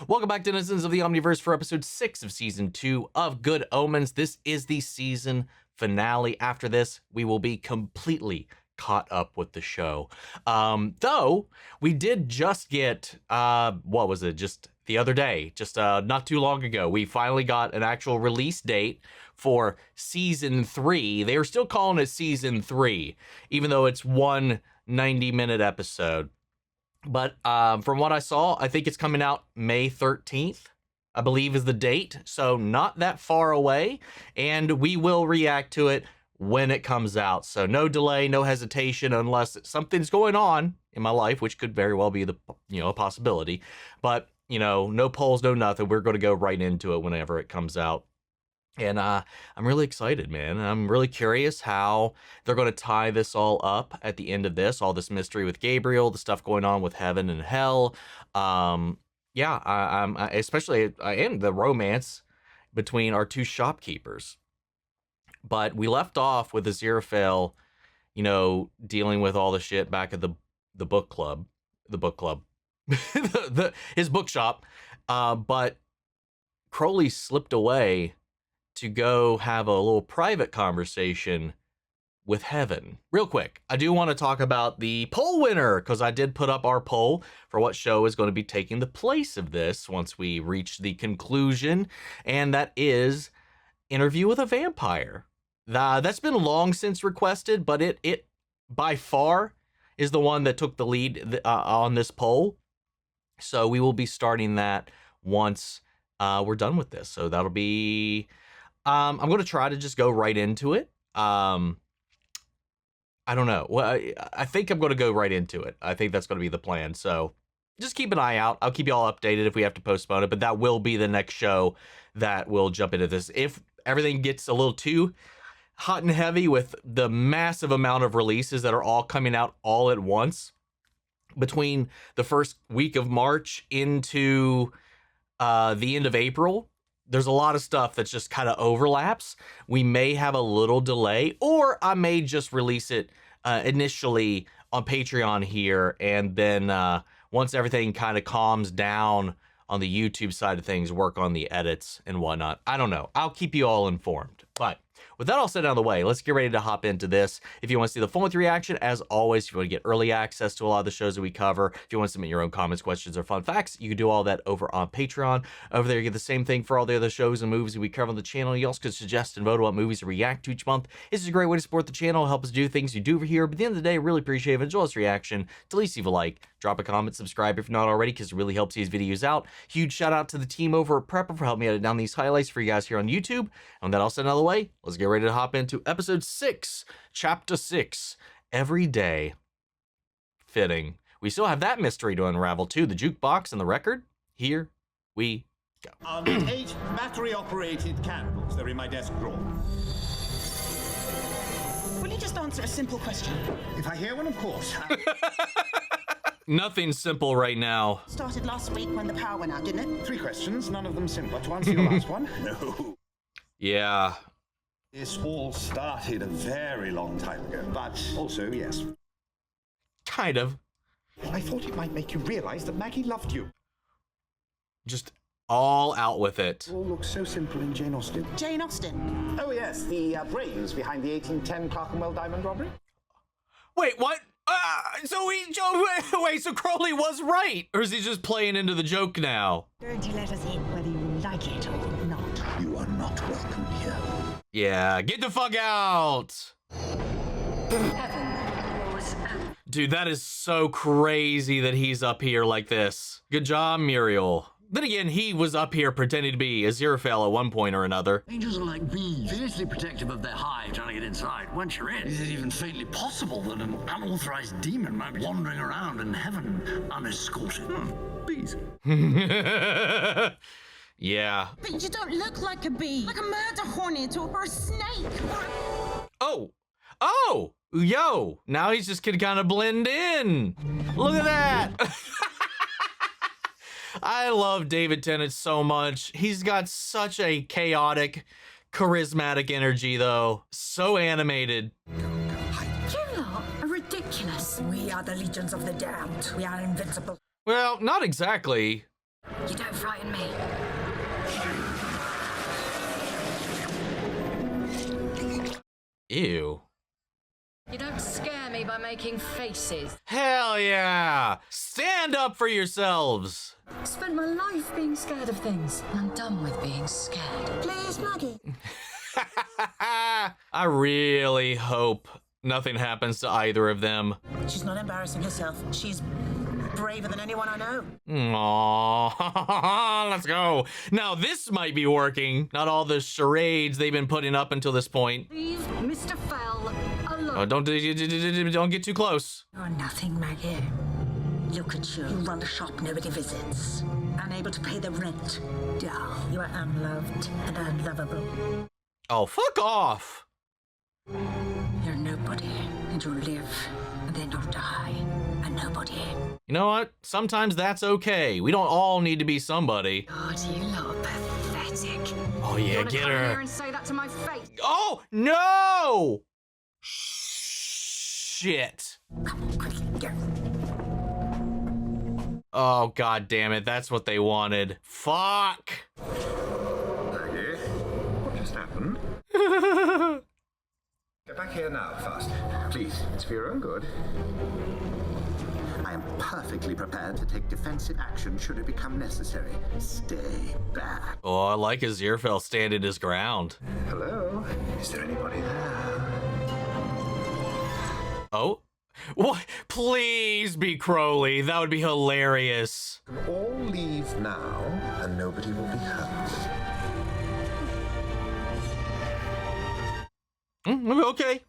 Welcome back, denizens of the Omniverse, for episode 6 of season 2 of Good Omens. This is the season finale. After this, we will be completely caught up with the show. Though we did just get, what was it? Just the other day, just not too long ago, we finally got an actual release date for season 3. They are still calling it season 3, even though it's one 90-minute episode. But from what I saw, I think it's coming out May 13th, I believe is the date. So not that far away. And we will react to it when it comes out. So no delay, no hesitation, unless something's going on in my life, which could very well be the, a possibility. But, no polls, no nothing. We're going to go right into it whenever it comes out. And I'm really excited, man. I'm really curious how they're going to tie this all up at the end of this, all this mystery with Gabriel, the stuff going on with heaven and hell. I'm especially in the romance between our two shopkeepers. But we left off with Aziraphale, dealing with all the shit back at the book club, his bookshop. But Crowley slipped away to go have a little private conversation with heaven. Real quick, I do want to talk about the poll winner, because I did put up our poll for what show is going to be taking the place of this once we reach the conclusion, and that is Interview with a Vampire. That's been long since requested, but it by far is the one that took the lead on this poll. So we will be starting that once we're done with this. So that'll be... I'm going to try to just go right into it. I don't know. Well, I think I'm going to go right into it. I think that's going to be the plan. So just keep an eye out. I'll keep you all updated if we have to postpone it, but that will be the next show that will jump into this. If everything gets a little too hot and heavy with the massive amount of releases that are all coming out all at once between the first week of March into the end of April, there's a lot of stuff that's just kind of overlaps. We may have a little delay, or I may just release it initially on Patreon here, and then once everything kind of calms down on the YouTube side of things, work on the edits and whatnot. I don't know. I'll keep you all informed. But with that all said out of the way, let's get ready to hop into this. If you want to see the full reaction, as always, if you want to get early access to a lot of the shows that we cover, if you want to submit your own comments, questions, or fun facts, you can do all that over on Patreon. Over there, you get the same thing for all the other shows and movies that we cover on the channel. You also can suggest and vote on what movies to react to each month. This is a great way to support the channel, help us do things you do over here. But at the end of the day, really appreciate it. Enjoy this reaction. To at least leave a like, drop a comment, subscribe if you're not already, because it really helps these videos out. Huge shout out to the team over at Prepper for helping me edit down these highlights for you guys here on YouTube. And with that all said out of the way, let's get ready to hop into episode 6, chapter 6, Every Day. Fitting. We still have that mystery to unravel too, the jukebox and the record. Here we go. 8 battery-operated candles. They're in my desk drawer. Will you just answer a simple question? If I hear one, of course. Nothing simple right now. Started last week when the power went out, didn't it? 3 questions, none of them simple. To answer your last one, no. Yeah. This all started a very long time ago, but also, yes. Kind of. I thought it might make you realize that Maggie loved you. Just all out with it. It all looks so simple in Jane Austen. Jane Austen. Oh, yes, the brains behind the 1810 Clerkenwell diamond robbery. Wait, what? So Crowley was right, or is he just playing into the joke now? Going to let us in whether you like it or not. You are not welcome here. Yeah, get the fuck out! Dude, that is so crazy that he's up here like this. Good job, Muriel. Then again, he was up here pretending to be Aziraphale at one point or another. Angels are like bees, fiercely protective of their hive, trying to get inside. Once you're in, is it even faintly possible that an unauthorized demon might be wandering around in heaven unescorted? Bees. Yeah. But you don't look like a bee, like a murder hornet or a snake or a... Oh, yo, now he's just gonna kind of blend in. Look at that. I love David Tennant so much. He's got such a chaotic, charismatic energy, though. So animated. You lot are ridiculous. We are the legions of the damned. We are invincible. Well, not exactly. You don't frighten me. Ew. You don't scare me by making faces. Hell yeah! Stand up for yourselves! Spent my life being scared of things. I'm done with being scared. Please, Maggie. I really hope nothing happens to either of them. She's not embarrassing herself. She's braver than anyone I know. Aww, let's go. Now this might be working. Not all the charades they've been putting up until this point. Leave Mr. Fell alone. Oh, don't get too close. You're nothing, Maggie. Look at you. You run a shop nobody visits. Unable to pay the rent. Dull. You are unloved and unlovable. Oh, fuck off. You're nobody, and you'll live, and then you'll die. A nobody. You know what? Sometimes that's okay. We don't all need to be somebody. God, you look pathetic. Oh yeah, get Come her. here and say that to my face. Oh no! Shit. Come on, quickly, go. Oh god damn it! That's what they wanted. Fuck. Maggie, what just happened? Get back here now, fast. Please, it's for your own good. I am perfectly prepared to take defensive action should it become necessary. Stay back. Oh, I like Aziraphale standing his ground. Hello? Is there anybody there? Oh, what? Please be Crowley. That would be hilarious. You can all leave now, and nobody will be hurt. Okay.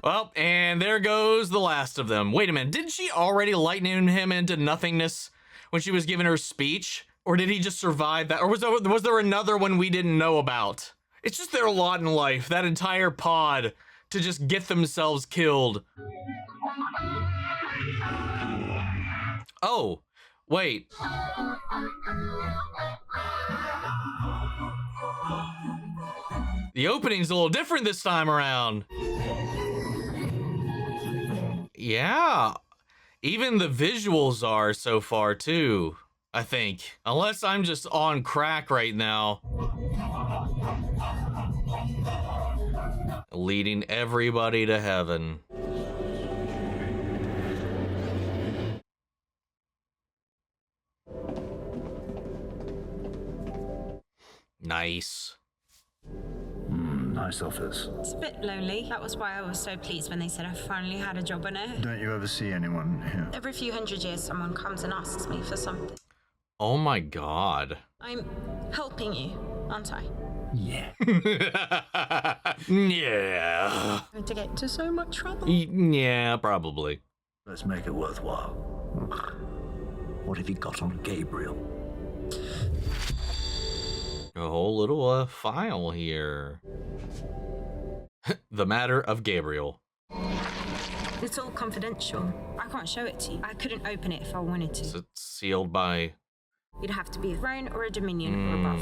Well, and there goes the last of them. Wait a minute, didn't she already lightning him into nothingness when she was giving her speech? Or did he just survive that? Or was there another one we didn't know about? It's just their lot in life, that entire pod, to just get themselves killed. Oh, wait. The opening's a little different this time around. Yeah, even the visuals are so far too, I think. Unless I'm just on crack right now. Leading everybody to heaven. Nice. Nice office. It's a bit lonely. That was why I was so pleased when they said I finally had a job in it. Don't you ever see anyone here? Every few hundred years, someone comes and asks me for something. Oh my god. I'm helping you, aren't I? Yeah. Yeah. Going to get into so much trouble. Yeah, probably. Let's make it worthwhile. What have you got on Gabriel? A whole little file here. The matter of Gabriel. It's all confidential. I can't show it to you. I couldn't open it if I wanted to. Is it sealed by... You'd have to be a throne or a dominion or above.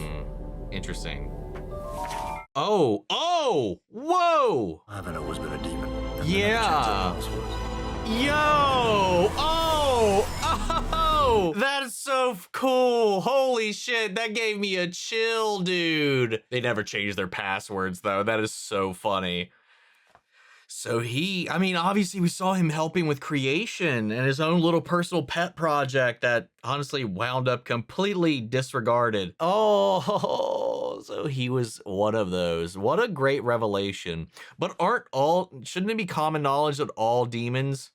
Interesting. Oh! Oh! Whoa! I haven't always been a demon. Yeah. Yo! Oh! Oh! That's so cool! Holy shit, that gave me a chill, dude. They never changed their passwords, though. That is so funny. So I mean, obviously we saw him helping with creation and his own little personal pet project that honestly wound up completely disregarded. Oh, so he was one of those. What a great revelation. But shouldn't it be common knowledge that all demons,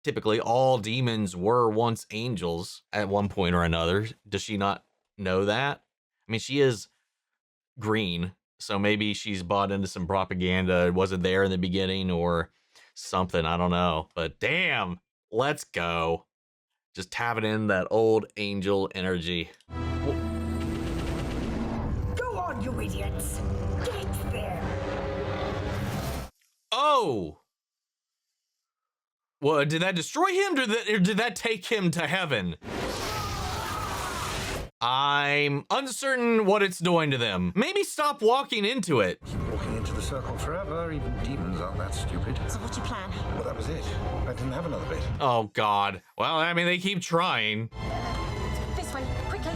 typically all demons were once angels at one point or another. Does she not know that? I mean, she is green. So maybe she's bought into some propaganda. It wasn't there in the beginning or something. I don't know. But damn, let's go. Just tapping in that old angel energy. Go on, you idiots. Get there. Oh! Well, did that destroy him or did that take him to heaven? I'm uncertain what it's doing to them. Maybe stop walking into it. Walking into the circle forever. Even demons aren't that stupid. So what's your plan? Well, that was it. I didn't have another bit. Oh, God. Well, I mean, they keep trying. This way, quickly.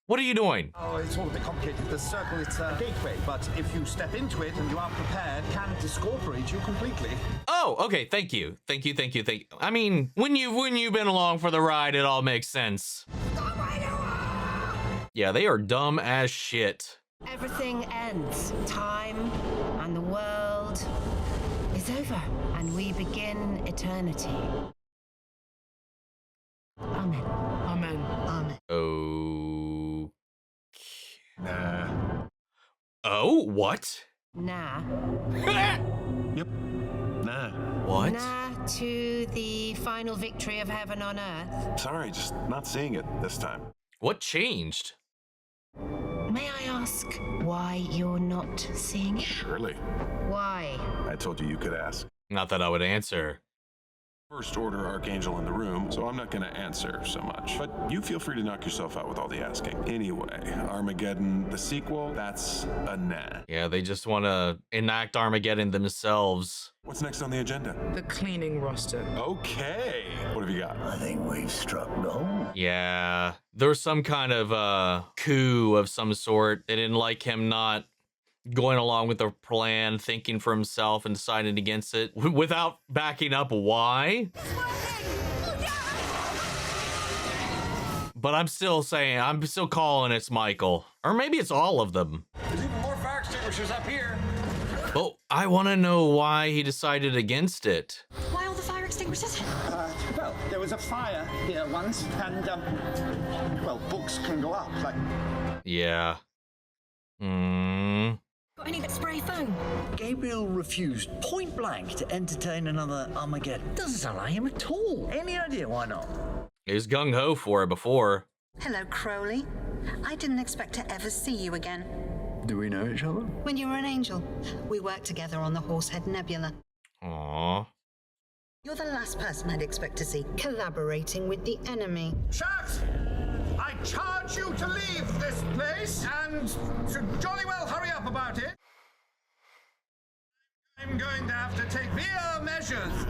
What are you doing? Oh, it's all a bit complicated. The circle, it's a gateway, but if you step into it and you aren't prepared, it can discorporate you completely. Oh, okay. Thank you. Thank you. Thank you. Thank you. I mean, when you've been along for the ride, it all makes sense. Yeah, they are dumb as shit. Everything ends. Time and the world is over, and we begin eternity. Amen. Amen. Amen. Oh. Nah. Oh, what? Nah. Yep. Nah. What? Nah to the final victory of heaven on earth. Sorry, just not seeing it this time. What changed? May I ask why you're not seeing it? Surely. Why? I told you you could ask. Not that I would answer. First Order Archangel in the room, so I'm not going to answer so much. But you feel free to knock yourself out with all the asking. Anyway, Armageddon, the sequel, that's a nah. Yeah, they just want to enact Armageddon themselves. What's next on the agenda? The cleaning roster. Okay. What have you got? I think we've struck gold. Yeah, there's some kind of coup of some sort. They didn't like him not going along with the plan, thinking for himself and deciding against it without backing up why. But I'm still calling it's Michael. Or maybe it's all of them. There's even more fire extinguishers up here. But I want to know why he decided against it. Why all the fire extinguishers? Well, there was a fire here once, and, well, books can go up, like... Yeah. Got any that spray foam? Gabriel refused point blank to entertain another Armageddon. Doesn't sound like him at all. Any idea why not? He was gung-ho for it before. Hello, Crowley. I didn't expect to ever see you again. Do we know each other? When you were an angel, we worked together on the Horsehead Nebula. Aww. You're the last person I'd expect to see collaborating with the enemy. Chaps! I charge you to leave this place, and to jolly well hurry up about it. I'm going to have to take severe measures.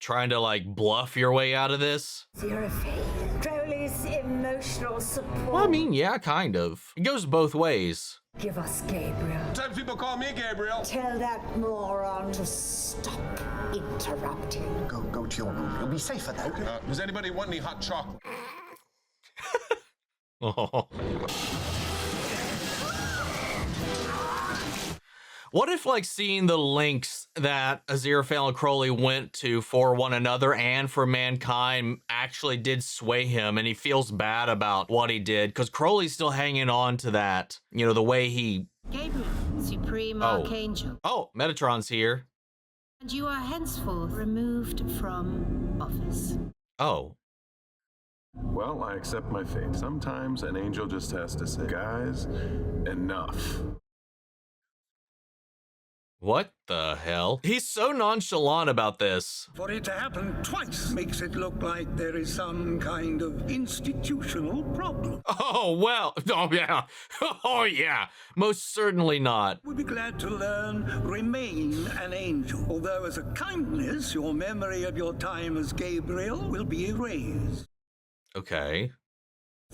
Trying to, like, bluff your way out of this? Aziraphale, Crowley's emotional support. Well, I mean, yeah, kind of. It goes both ways. Give us Gabriel. Sometimes people call me Gabriel. Tell that moron to stop interrupting. Go to your room. You'll be safer there. Does anybody want any hot chocolate? Oh. What if, like, seeing the links that Aziraphale and Crowley went to for one another and for mankind actually did sway him, and he feels bad about what he did, because Crowley's still hanging on to that, you know, the way he... Gabriel, Supreme Archangel. Oh, Metatron's here. And you are henceforth removed from office. Oh. Well, I accept my fate. Sometimes an angel just has to say, guys, enough. What the hell? He's so nonchalant about this. For it to happen twice makes it look like there is some kind of institutional problem. Oh, well. Oh, yeah. Oh, yeah. Most certainly not. We'd be glad to learn, remain an angel. Although as a kindness, your memory of your time as Gabriel will be erased. Okay.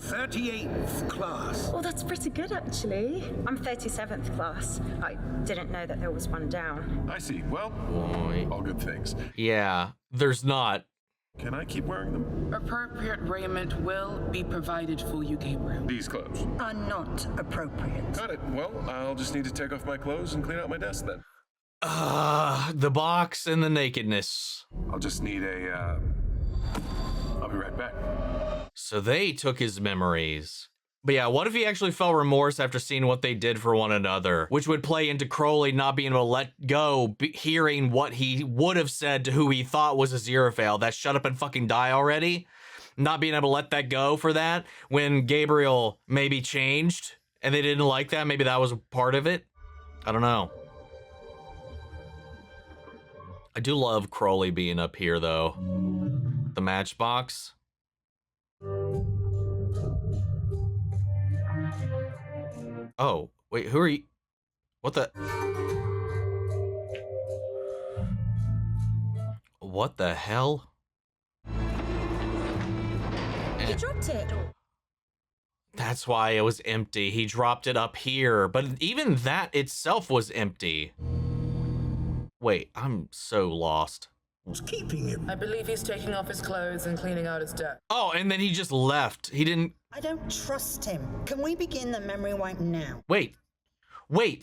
38th class. Oh, that's pretty good, actually. I'm 37th class. I didn't know that there was one down. I see. Well, Boy. all good things. Yeah, there's not. Can I keep wearing them? Appropriate raiment will be provided for you, Gabriel. These clothes Are not appropriate. Got it. Well, I'll just need to take off my clothes and clean out my desk then. The box and the nakedness. I'll just need a, I'll be right back. So they took his memories. But yeah, what if he actually felt remorse after seeing what they did for one another? Which would play into Crowley not being able to let go, hearing what he would have said to who he thought was Aziraphale. That shut up and fucking die already. Not being able to let that go for that. When Gabriel maybe changed and they didn't like that. Maybe that was a part of it. I don't know. I do love Crowley being up here though. The matchbox. Oh, wait, who are you? What the? What the hell? You dropped it. That's why it was empty. He dropped it up here, but even that itself was empty. Wait, I'm so lost. Who's keeping him? I believe he's taking off his clothes and cleaning out his deck. Oh, and then he just left. He didn't... I don't trust him. Can we begin the memory wipe now? Wait,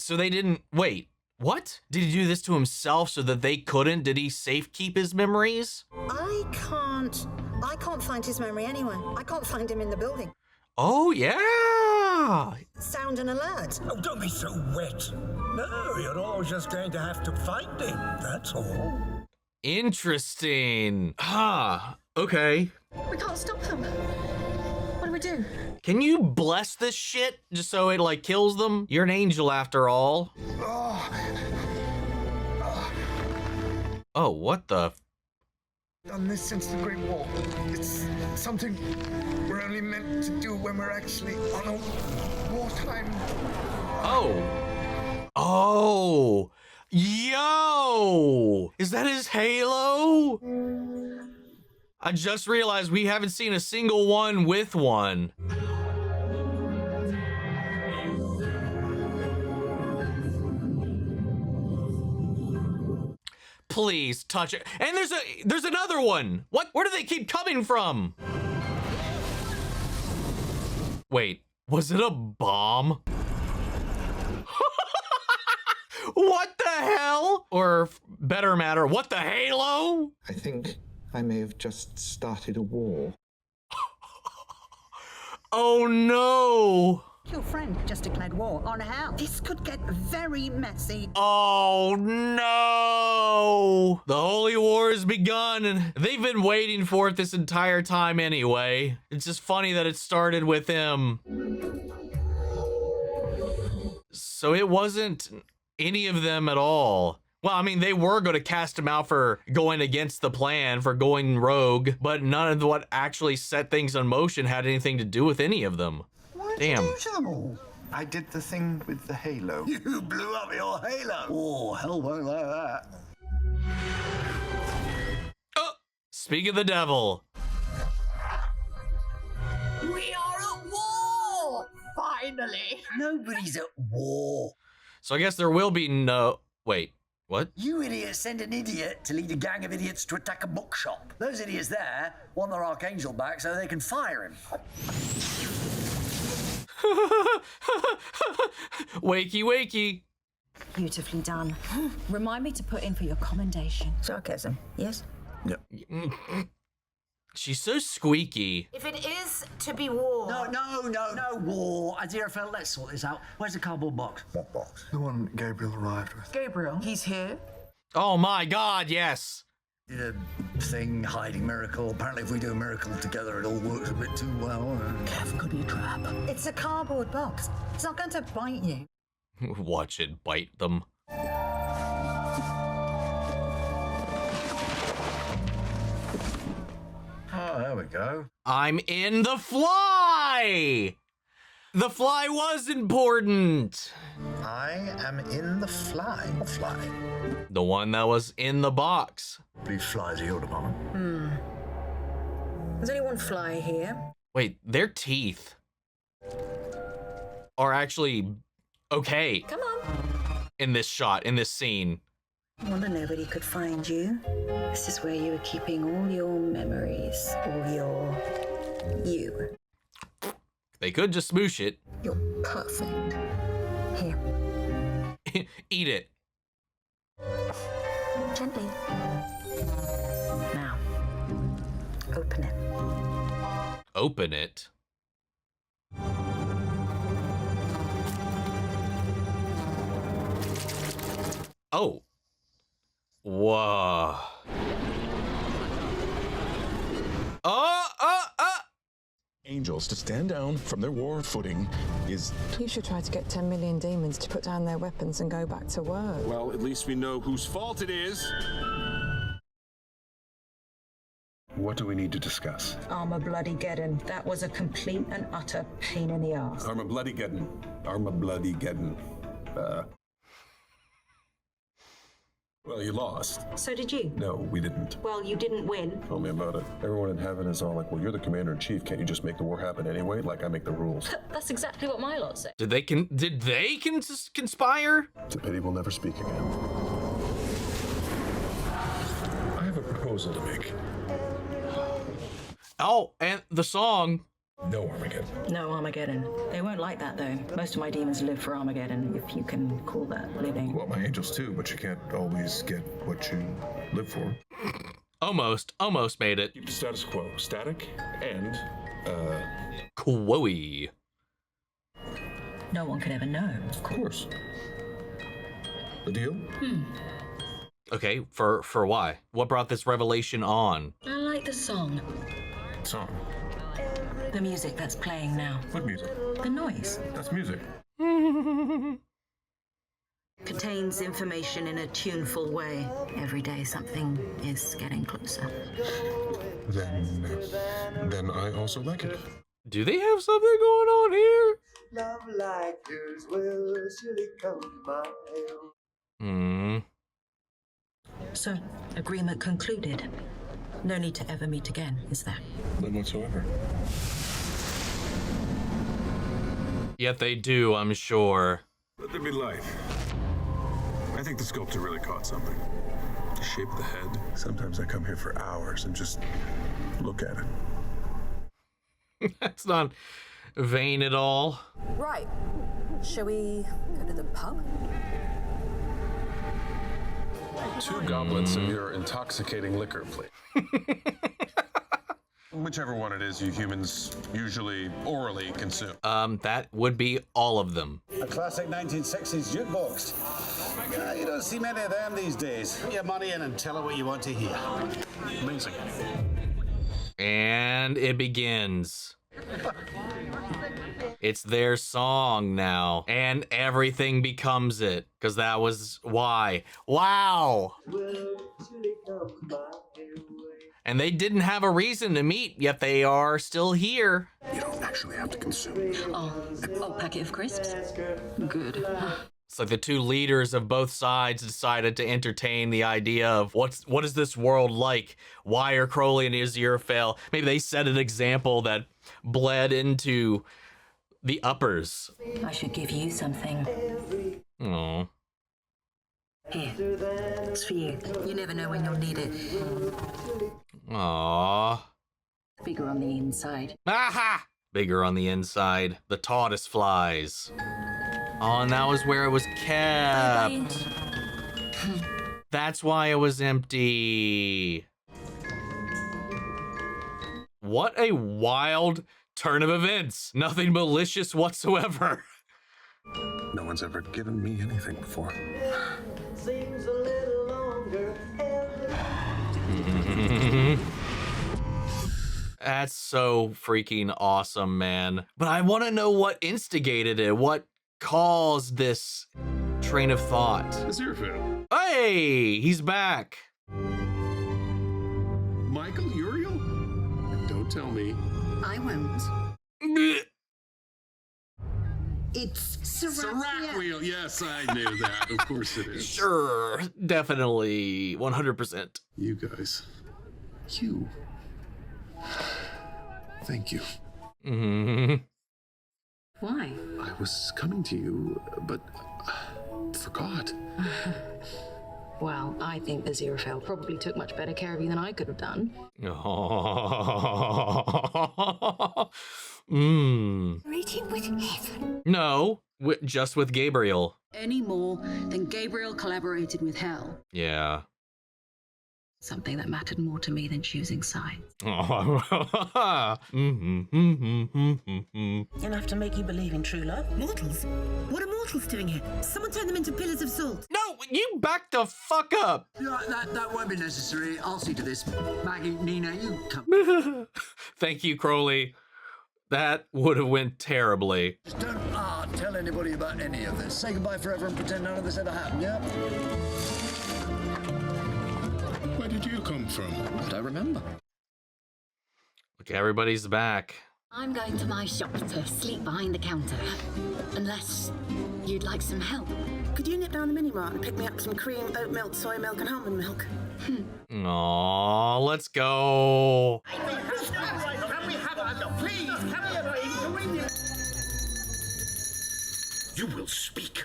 so they didn't... Wait, what? Did he do this to himself so that they couldn't? Did he safe keep his memories? I can't find his memory anywhere. I can't find him in the building. Oh, yeah! Sound an alert. Oh, don't be so wet. No, you're all just going to have to find him, that's all. Interesting. Ah, okay. We can't stop them. What do we do? Can you bless this shit just so it, like, kills them? You're an angel after all. Oh, what the... Done this since the Great War. It's something we're only meant to do when we're actually on a wartime. Oh, yo! Is that his halo? I just realized we haven't seen a single one with one. Please touch it. And there's another one. What? Where do they keep coming from? Wait, was it a bomb? What the hell? Or better matter, what the halo? I think I may have just started a war. Oh no. Your friend just declared war on how? This could get very messy. Oh no! The Holy War has begun, and they've been waiting for it this entire time anyway. It's just funny that it started with him. So it wasn't any of them at all. Well, I mean, they were going to cast him out for going against the plan, for going rogue, but none of what actually set things in motion had anything to do with any of them. Damn. What did you do to them all? I did the thing with the halo. You blew up your halo. Oh, hell won't like that. Oh, speak of the devil. We are at war! Finally! Nobody's at war. So I guess there will be no... Wait, what? You idiots send an idiot to lead a gang of idiots to attack a bookshop. Those idiots there want their archangel back so they can fire him. Wakey, wakey. Beautifully done. Remind me to put in for your commendation. Sarcasm, yes? Yep. She's so squeaky. If it is to be war... No war. Aziraphale, let's sort this out. Where's the cardboard box? What box? The one Gabriel arrived with. Gabriel, he's here. Oh my god, yes. Did a thing, hiding miracle. Apparently if we do a miracle together, it all works a bit too well. Careful, could be a trap. It's a cardboard box. It's not going to bite you. Watch it bite them. Oh, there we go. I'm in the fly! The fly was important. I am in the fly. What fly? The one that was in the box. These flies are your department. There's only one fly here. Wait, their teeth are actually okay. Come on. In this shot, in this scene. I wonder nobody could find you. This is where you were keeping all your memories, all your you. They could just smoosh it. You're perfect. Here. Eat it. Gently. Now, open it. Open it? Oh. Whoa. Angels to stand down from their war footing is... You should try to get 10 million demons to put down their weapons and go back to work. Well, at least we know whose fault it is. What do we need to discuss? Armageddon. That was a complete and utter pain in the ass. Armageddon. Well, you lost. So did you? No, we didn't. Well, you didn't win. Tell me about it. Everyone in heaven is all like, well, you're the commander-in-chief. Can't you just make the war happen anyway? Like I make the rules. That's exactly what my lot say. Did they conspire? It's a pity we'll never speak again. I have a proposal to make. Oh, and the song. No Armageddon. No Armageddon. They won't like that, though. Most of my demons live for Armageddon, if you can call that living. Well, my angels too, but you can't always get what you live for. Almost made it. Keep the status quo. Static and, Quoey. No one could ever know. Of course. The deal? Okay, for why? What brought this revelation on? I like the song. Song. The music that's playing now. What music? The noise. That's music. Contains information in a tuneful way. Every day something is getting closer. Then I also like it. Do they have something going on here? Love like yours will surely come my way. So, agreement concluded. No need to ever meet again, is there? None whatsoever. Yet they do, I'm sure. Let there be light. I think the sculptor really caught something. The shape of the head. Sometimes I come here for hours and just look at it. That's not vain at all. Right. Shall we go to the pub? 2 goblets of your intoxicating liquor, please. Whichever one it is you humans usually orally consume. That would be all of them. A classic 1960s jukebox. You don't see many of them these days. Put your money in and tell her what you want to hear. Amazing. And it begins. It's their song now, and everything becomes it, because that was why. Wow! And they didn't have a reason to meet, yet they are still here. You don't actually have to consume. Oh, packet of crisps? Good. It's like the two leaders of both sides decided to entertain the idea of what is this world like? Why are Crowley and Aziraphale? Maybe they set an example that bled into the uppers. I should give you something. Aww. Here, it's for you. You never know when you'll need it. Aww. Bigger on the inside. Aha! Bigger on the inside. The tortoise flies. Oh, and that was where it was kept. That's why it was empty. What a wild turn of events. Nothing malicious whatsoever. No one's ever given me anything before. Seems a little longer. That's so freaking awesome, man. But I want to know what instigated it. What caused this train of thought? Aziraphale. Hey, he's back. Michael Uriel? Don't tell me. I won't. It's Aziraphale. Yes, I knew that. Of course it is. Sure, definitely, 100%. You guys. You. Thank you. Why? I was coming to you, but forgot. Well, I think Aziraphale probably took much better care of you than I could have done. Rating with heaven. No, just with Gabriel. Any more than Gabriel collaborated with Hell. Yeah. Something that mattered more to me than choosing sides. Enough to make you believe in true love? Mortals? What are mortals doing here? Someone turn them into pillars of salt. No, you back the fuck up. Yeah, that won't be necessary. I'll see to this. Maggie, Nina, you come. Thank you, Crowley. That would have went terribly. Just don't tell anybody about any of this. Say goodbye forever and pretend none of this ever happened, yeah? Where did you come from? I don't remember. Look, everybody's back. I'm going to my shop to sleep behind the counter. Unless you'd like some help. Could you nip down the mini mart and pick me up some cream, oat milk, soy milk, and almond milk? Aw, let's go. You will speak.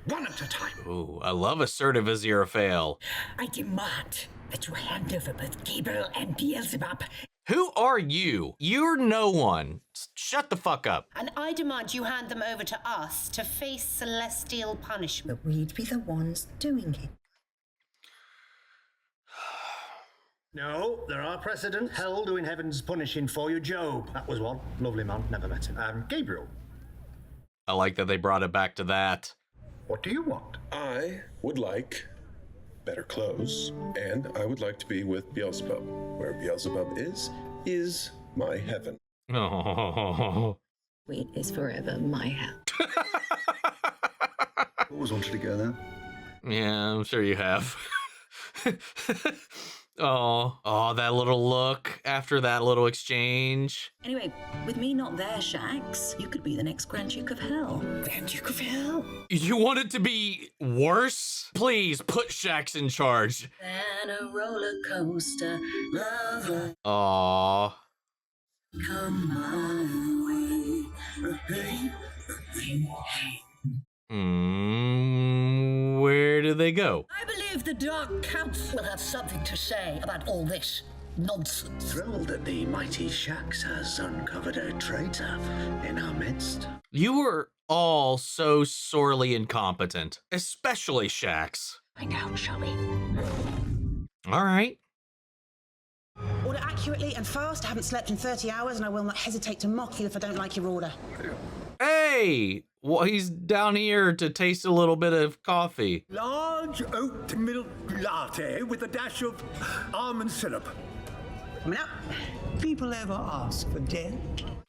One at a time. Ooh, I love assertive Aziraphale. I demand that you hand over both Gabriel and Beelzebub. Who are you? You're no one. Shut the fuck up. And I demand you hand them over to us to face celestial punishment. But we'd be the ones doing it. No, there are precedents. Hell doing heaven's punishing for you. Job, that was one. Lovely man, never met him. Gabriel. I like that they brought it back to that. What do you want? I would like better clothes, and I would like to be with Beelzebub. Where Beelzebub is my heaven. Oh. Sweet is forever my hell. Always wanted to go there. Yeah, I'm sure you have. Oh, that little look after that little exchange. Anyway, with me not there, Shax, you could be the next Grand Duke of Hell. Grand Duke of Hell? You want it to be worse? Please put Shax in charge. And a roller coaster, lover. Aw. Come my way. Hey, hey, hey. Where do they go? I believe the Dark Council will have something to say about all this nonsense. Thrilled that the mighty Shax has uncovered a traitor in our midst. You were all so sorely incompetent, especially Shax. Find out, shall we? All right. Order accurately and fast. I haven't slept in 30 hours and I will not hesitate to mock you if I don't like your order. Hey! Well, he's down here to taste a little bit of coffee. Large oat milk latte with a dash of almond syrup. Coming up. People ever ask for death?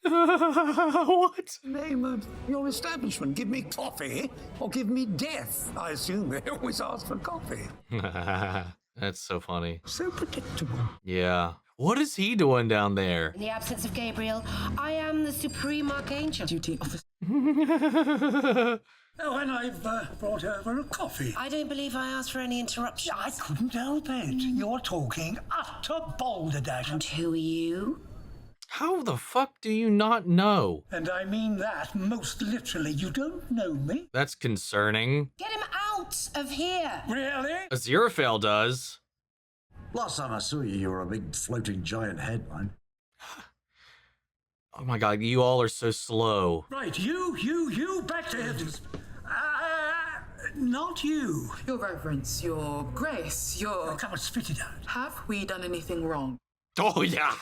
What? Name of your establishment. Give me coffee or give me death. I assume they always ask for coffee. That's so funny. So predictable. Yeah. What is he doing down there? In the absence of Gabriel, I am the Supreme Archangel. Duty officer. Oh, and I've brought over a coffee. I don't believe I asked for any interruptions. I couldn't help it. You're talking utter balderdash. And who are you? How the fuck do you not know? And I mean that most literally. You don't know me. That's concerning. Get him out of here. Really? Aziraphale does. Last time I saw you, you were a big floating giant head, man. Oh my god, you all are so slow. Right, you, back to heavens. Not you. Your Reverence, Your Grace, Your... Come on, spit it out. Have we done anything wrong? Oh yeah.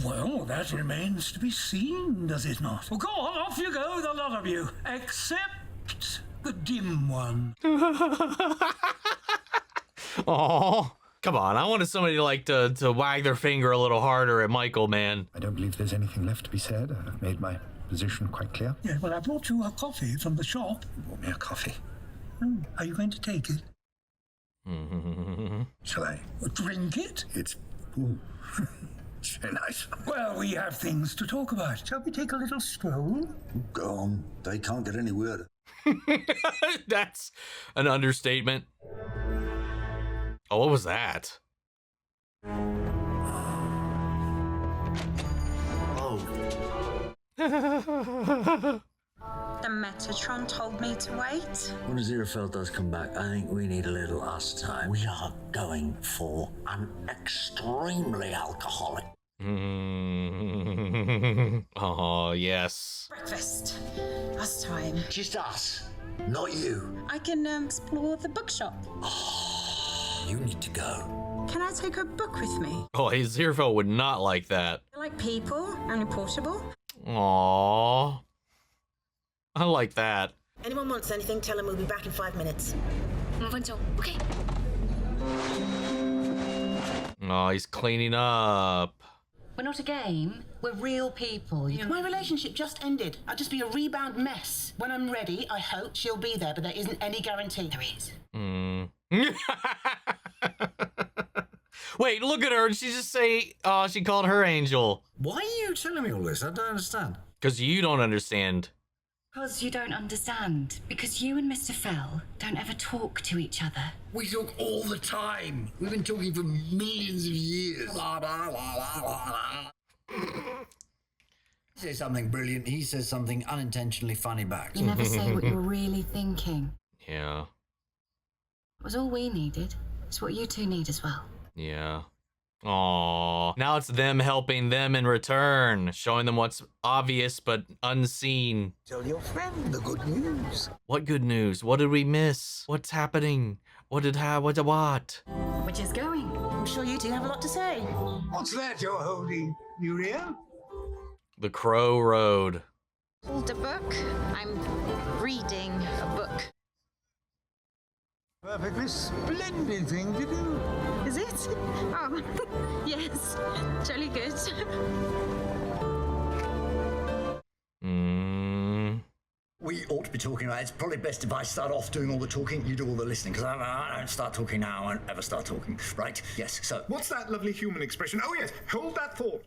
Well, that remains to be seen, does it not? Well, go on, off you go, the lot of you. Except the dim one. Oh, come on. I wanted somebody to wag their finger a little harder at Michael, man. I don't believe there's anything left to be said. I've made my position quite clear. Yeah, well, I brought you a coffee from the shop. You brought me a coffee. Are you going to take it? Shall I? Drink it? It's... Ooh. It's very nice. Well, we have things to talk about. Shall we take a little stroll? Go on. They can't get any weirder. That's an understatement. Oh, what was that? Oh. The Metatron told me to wait. When Aziraphale does come back, I think we need a little us time. We are going for an extremely alcoholic. Oh, yes. Breakfast. Us time. Just us, not you. I can explore the bookshop. You need to go. Can I take a book with me? Oh, Aziraphale would not like that. I like people, only portable. Aww. I like that. Anyone wants anything, tell them we'll be back in 5 minutes. Okay. Oh, he's cleaning up. We're not a game. We're real people. My relationship just ended. I'll just be a rebound mess. When I'm ready, I hope she'll be there, but there isn't any guarantee. There is. Wait, look at her. She just say, oh, she called her angel. Why are you telling me all this? I don't understand. Because you don't understand. Because you don't understand. Because you and Mr. Fell don't ever talk to each other. We talk all the time. We've been talking for millions of years. Blah, blah, blah, blah, blah. He says something brilliant. He says something unintentionally funny back. You never say what you're really thinking. Yeah. It was all we needed. It's what you two need as well. Yeah. Aww. Now it's them helping them in return, showing them what's obvious but unseen. Tell your friend the good news. What good news? What did we miss? What's happening? What? Which is going. I'm sure you two have a lot to say. What's that you're holding, Uriel? The Crow Road. Hold a book. I'm reading a book. Perfectly splendid thing to do. Is it? Oh, yes. Jolly good. We ought to be talking about it. It's probably best if I start off doing all the talking, you do all the listening, because I don't start talking now, I won't ever start talking. Right? Yes, so. What's that lovely human expression? Oh, yes, hold that thought.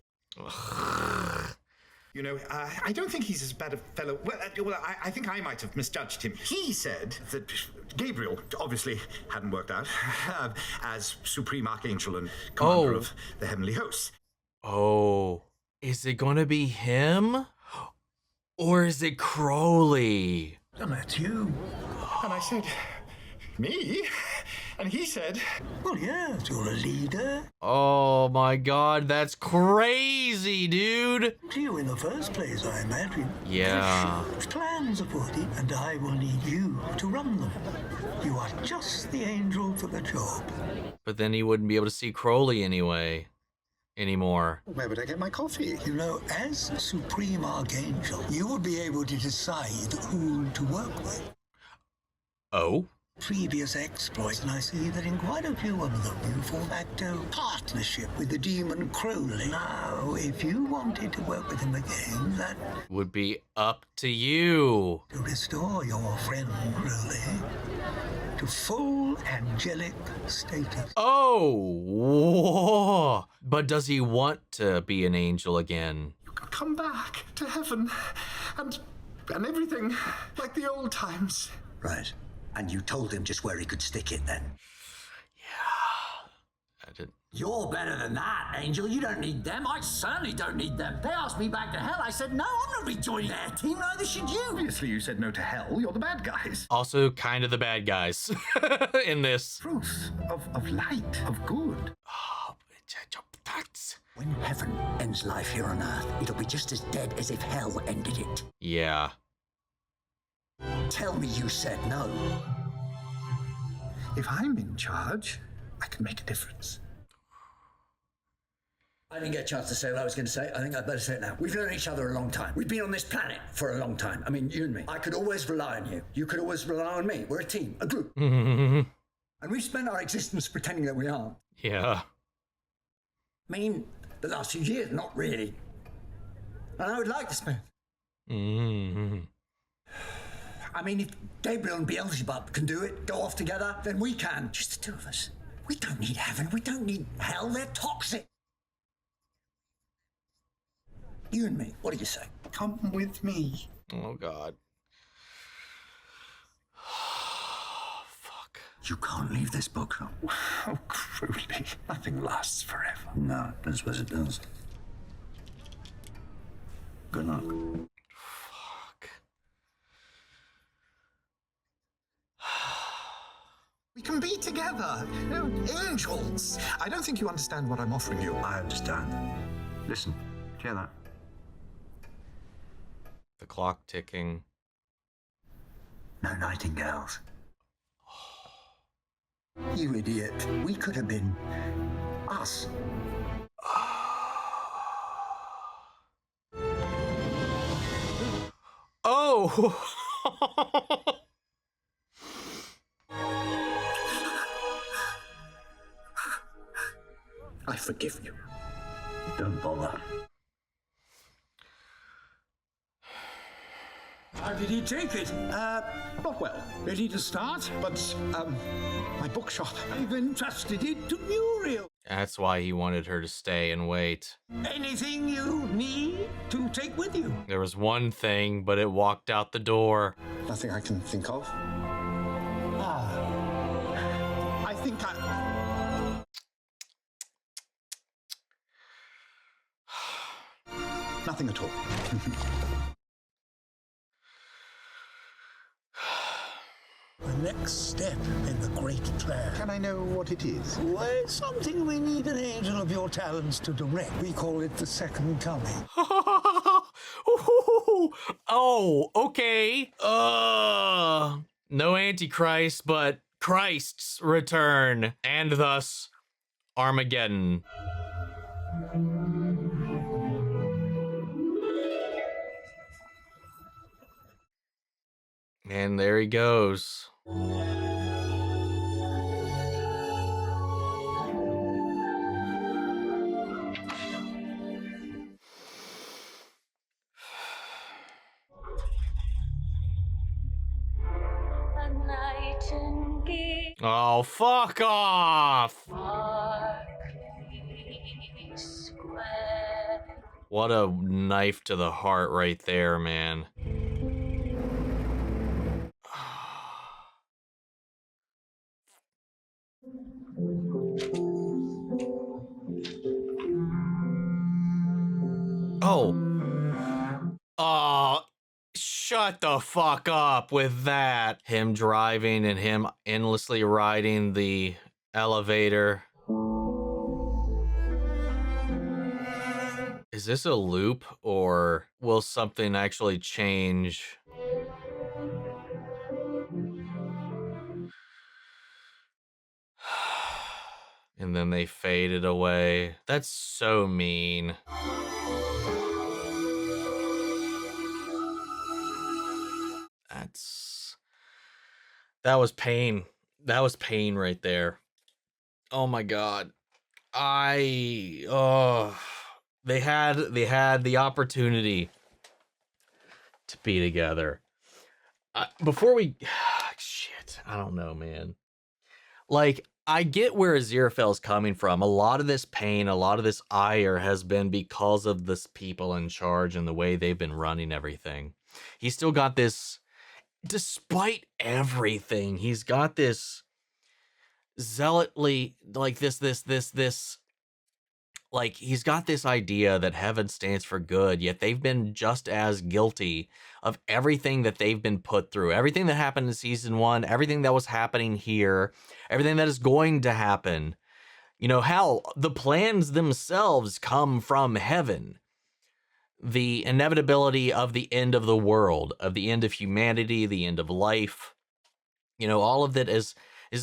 You know, I don't think he's as bad a fellow. Well, I think I might have misjudged him. He said that Gabriel obviously hadn't worked out as Supreme Archangel and Commander of the Heavenly Hosts. Oh, is it going to be him? Or is it Crowley? And that's you. And I said, me? And he said, well, yes, you're a leader. Oh my god, that's crazy, dude. To you in the first place, I imagine. Yeah. There's plans afoot, and I will need you to run them. You are just the angel for the job. But then he wouldn't be able to see Crowley anymore. Where would I get my coffee? You know, as Supreme Archangel, you will be able to decide who to work with. Oh? Previous exploits, and I see that in quite a few of them you form active partnership with the demon Crowley. Now, if you wanted to work with him again, that would be up to you. To restore your friend Crowley to full angelic status. Oh, whoa. But does he want to be an angel again? You could come back to heaven and everything like the old times. Right. And you told him just where he could stick it then? Yeah. I did. You're better than that, Angel. You don't need them. I certainly don't need them. They asked me back to hell. I said, no, I'm not rejoining their team. Neither should you. Obviously, you said no to hell. You're the bad guys. Also, kind of the bad guys in this. Truth of light, of good. Oh, that's... When heaven ends life here on earth, it'll be just as dead as if hell ended it. Yeah. Tell me you said no. If I'm in charge, I can make a difference. I didn't get a chance to say what I was going to say. I think I'd better say it now. We've known each other a long time. We've been on this planet for a long time. I mean, you and me. I could always rely on you. You could always rely on me. We're a team, a group. And we've spent our existence pretending that we aren't. Yeah. I mean, the last few years, not really. And I would like to spend. I mean, if Gabriel and Beelzebub can do it, go off together, then we can. Just the two of us. We don't need heaven. We don't need hell. They're toxic. You and me, what do you say? Come with me. Oh, God. Fuck. You can't leave this book. Oh, Crowley. Nothing lasts forever. No, I suppose it does. Good luck. We can be together. You know, angels. I don't think you understand what I'm offering you. I understand. Listen, hear that? The clock ticking. No nightingales. You idiot. We could have been us. Oh! I forgive you. Don't bother. How did he take it? Not well. Ready to start, but, my bookshop. I've entrusted it to Muriel. That's why he wanted her to stay and wait. Anything you need to take with you? There was one thing, but it walked out the door. Nothing I can think of. I think I... Nothing at all. The next step in the great plan. Can I know what it is? Well, it's something we need an angel of your talents to direct. We call it the second coming. Oh, okay. No Antichrist, but Christ's return, and thus Armageddon. And there he goes. Oh, fuck off! What a knife to the heart right there, man. Oh, shut the fuck up with that. Him driving and him endlessly riding the elevator. Is this a loop, or will something actually change? And then they faded away. That's so mean. That was pain. That was pain right there. Oh my God. They had the opportunity to be together. Before we, shit, I don't know, man. Like, I get where Aziraphale's coming from. A lot of this pain, a lot of this ire has been because of this people in charge and the way they've been running everything. He's still got this, despite everything, he's got this zealotly, like this, like he's got this idea that heaven stands for good, yet they've been just as guilty of everything that they've been put through. Everything that happened in season 1, everything that was happening here, everything that is going to happen. You know, hell, the plans themselves come from heaven. The inevitability of the end of the world, of the end of humanity, the end of life. You know, all of that is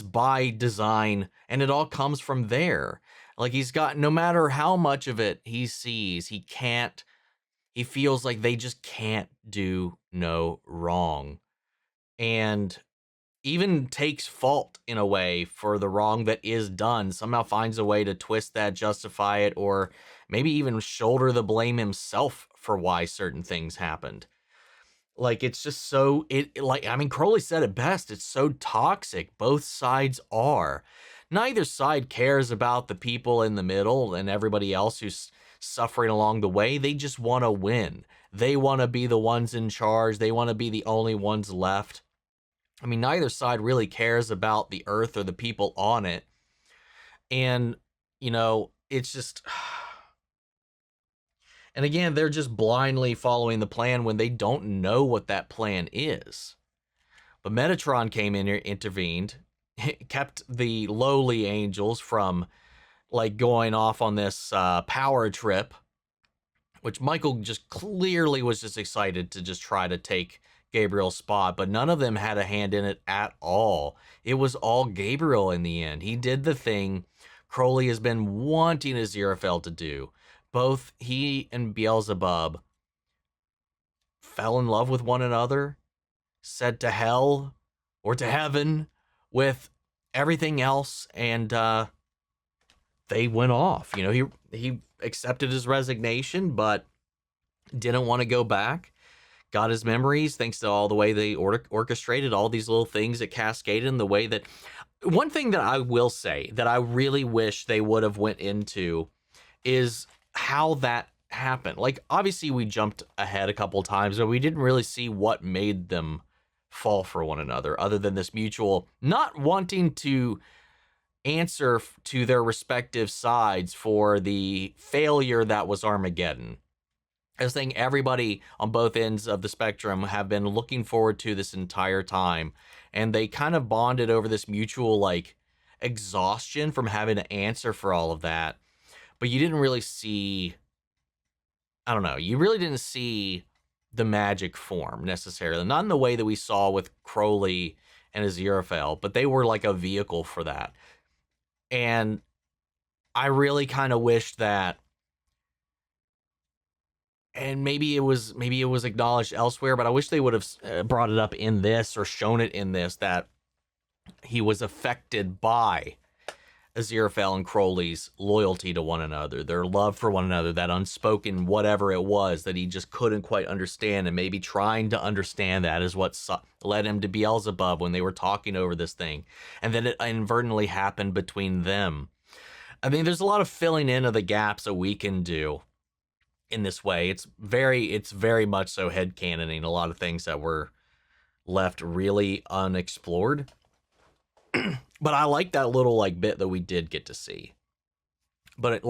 by design, and it all comes from there. Like, he's got, no matter how much of it he sees, he feels like they just can't do no wrong. And even takes fault in a way for the wrong that is done, somehow finds a way to twist that, justify it, or maybe even shoulder the blame himself for why certain things happened. Like, it's just so, I mean, Crowley said it best, it's so toxic. Both sides are. Neither side cares about the people in the middle and everybody else who's suffering along the way. They just want to win. They want to be the ones in charge. They want to be the only ones left. I mean, neither side really cares about the earth or the people on it. And, you know, it's just... And again, they're just blindly following the plan when they don't know what that plan is. But Metatron came in here, intervened, kept the lowly angels from, like, going off on this power trip, which Michael just clearly was just excited to just try to take Gabriel's spot, but none of them had a hand in it at all. It was all Gabriel in the end. He did the thing Crowley has been wanting Aziraphale to do. Both he and Beelzebub fell in love with one another, said to hell or to heaven with everything else, and they went off. You know, he accepted his resignation, but didn't want to go back. Got his memories thanks to all the way they orchestrated all these little things that cascaded in the way that one thing that I will say that I really wish they would have went into is how that happened. Like, obviously we jumped ahead a couple times, but we didn't really see what made them fall for one another, other than this mutual not wanting to answer to their respective sides for the failure that was Armageddon. I was thinking everybody on both ends of the spectrum have been looking forward to this entire time, and they kind of bonded over this mutual, like, exhaustion from having to answer for all of that. But you didn't really see, I don't know, you really didn't see the magic form necessarily. Not in the way that we saw with Crowley and Aziraphale, but they were like a vehicle for that. And I really kind of wished that, and maybe it was acknowledged elsewhere, but I wish they would have brought it up in this or shown it in this, that he was affected by Aziraphale and Crowley's loyalty to one another, their love for one another, that unspoken whatever it was that he just couldn't quite understand, and maybe trying to understand that is what led him to Beelzebub when they were talking over this thing, and then it inadvertently happened between them. I mean, there's a lot of filling in of the gaps that we can do in this way. It's very much so headcanoning a lot of things that were left really unexplored. But I like that little like bit that we did get to see. But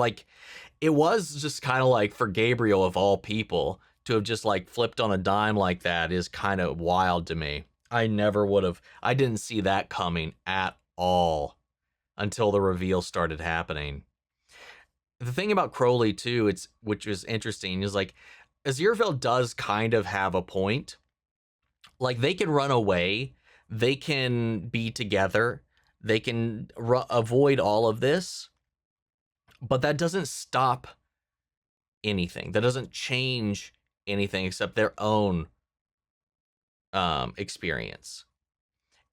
it was just kind of like, for Gabriel of all people to have just like flipped on a dime like that is kind of wild to me. I didn't see that coming at all until the reveal started happening. The thing about Crowley too, which is interesting, is like Aziraphale does kind of have a point. Like, they can run away, they can be together, they can avoid all of this, but that doesn't stop anything. That doesn't change anything except their own experience.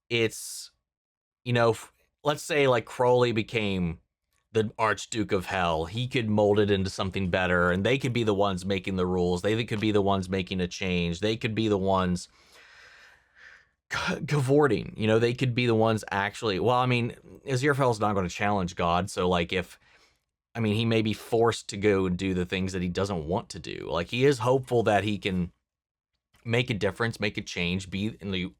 It's, let's say like Crowley became the Archduke of Hell. He could mold it into something better, and they could be the ones making the rules. They could be the ones making a change. They could be the ones cavorting, they could be the ones actually, well, I mean, Aziraphale's not going to challenge God, so like he may be forced to go and do the things that he doesn't want to do. Like, he is hopeful that he can make a difference, make a change,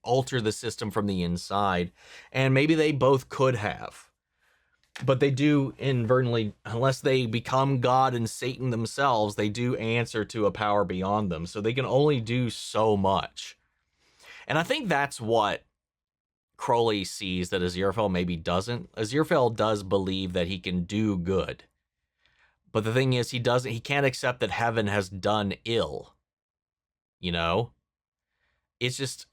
alter the system from the inside, and maybe they both could have. But they do inadvertently, unless they become God and Satan themselves, they do answer to a power beyond them, so they can only do so much. And I think that's what Crowley sees that Aziraphale maybe doesn't. Aziraphale does believe that he can do good. But the thing is, he can't accept that heaven has done ill. It's just,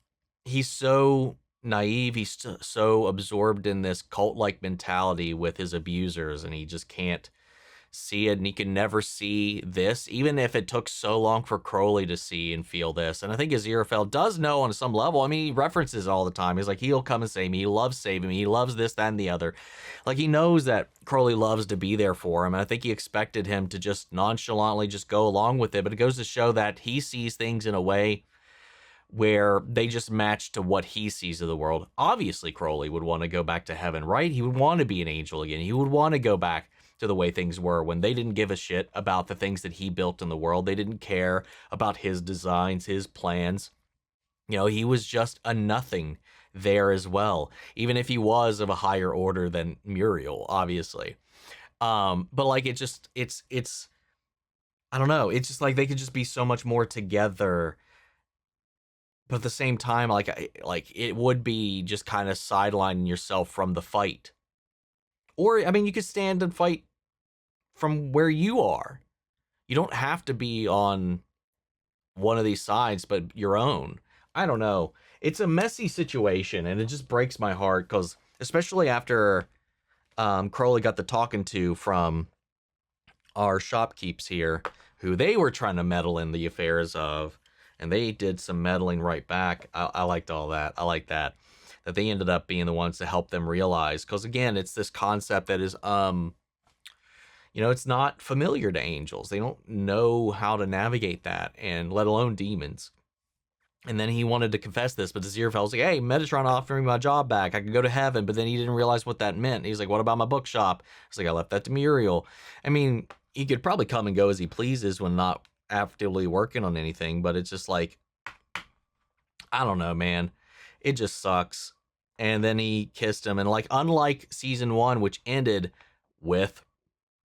he's so naive, he's so absorbed in this cult-like mentality with his abusers, and he just can't see it, and he can never see this, even if it took so long for Crowley to see and feel this. And I think Aziraphale does know on some level. I mean, he references it all the time. He's like, he'll come and save me. He loves saving me. He loves this, that, and the other. Like, he knows that Crowley loves to be there for him, and I think he expected him to just nonchalantly just go along with it. But it goes to show that he sees things in a way where they just match to what he sees of the world. Obviously, Crowley would want to go back to heaven, right? He would want to be an angel again. He would want to go back to the way things were when they didn't give a shit about the things that he built in the world. They didn't care about his designs, his plans. He was just a nothing there as well, even if he was of a higher order than Muriel, obviously. But like, it's I don't know. It's just like they could just be so much more together. But at the same time, like it would be just kind of sidelining yourself from the fight. Or, I mean, you could stand and fight from where you are. You don't have to be on one of these sides, but your own. I don't know. It's a messy situation, and it just breaks my heart, because especially after Crowley got the talking to from our shopkeeps here, who they were trying to meddle in the affairs of, and they did some meddling right back. I liked all that. I like that they ended up being the ones to help them realize, because again, it's this concept that is it's not familiar to angels. They don't know how to navigate that, and let alone demons. And then he wanted to confess this, but Aziraphale was like, hey, Metatron offered me my job back. I could go to heaven, but then he didn't realize what that meant. He's like, what about my bookshop? He's like, I left that to Muriel. I mean, he could probably come and go as he pleases when not actively working on anything, but it's just like, I don't know, man. It just sucks. And then he kissed him, and like, unlike season 1, which ended with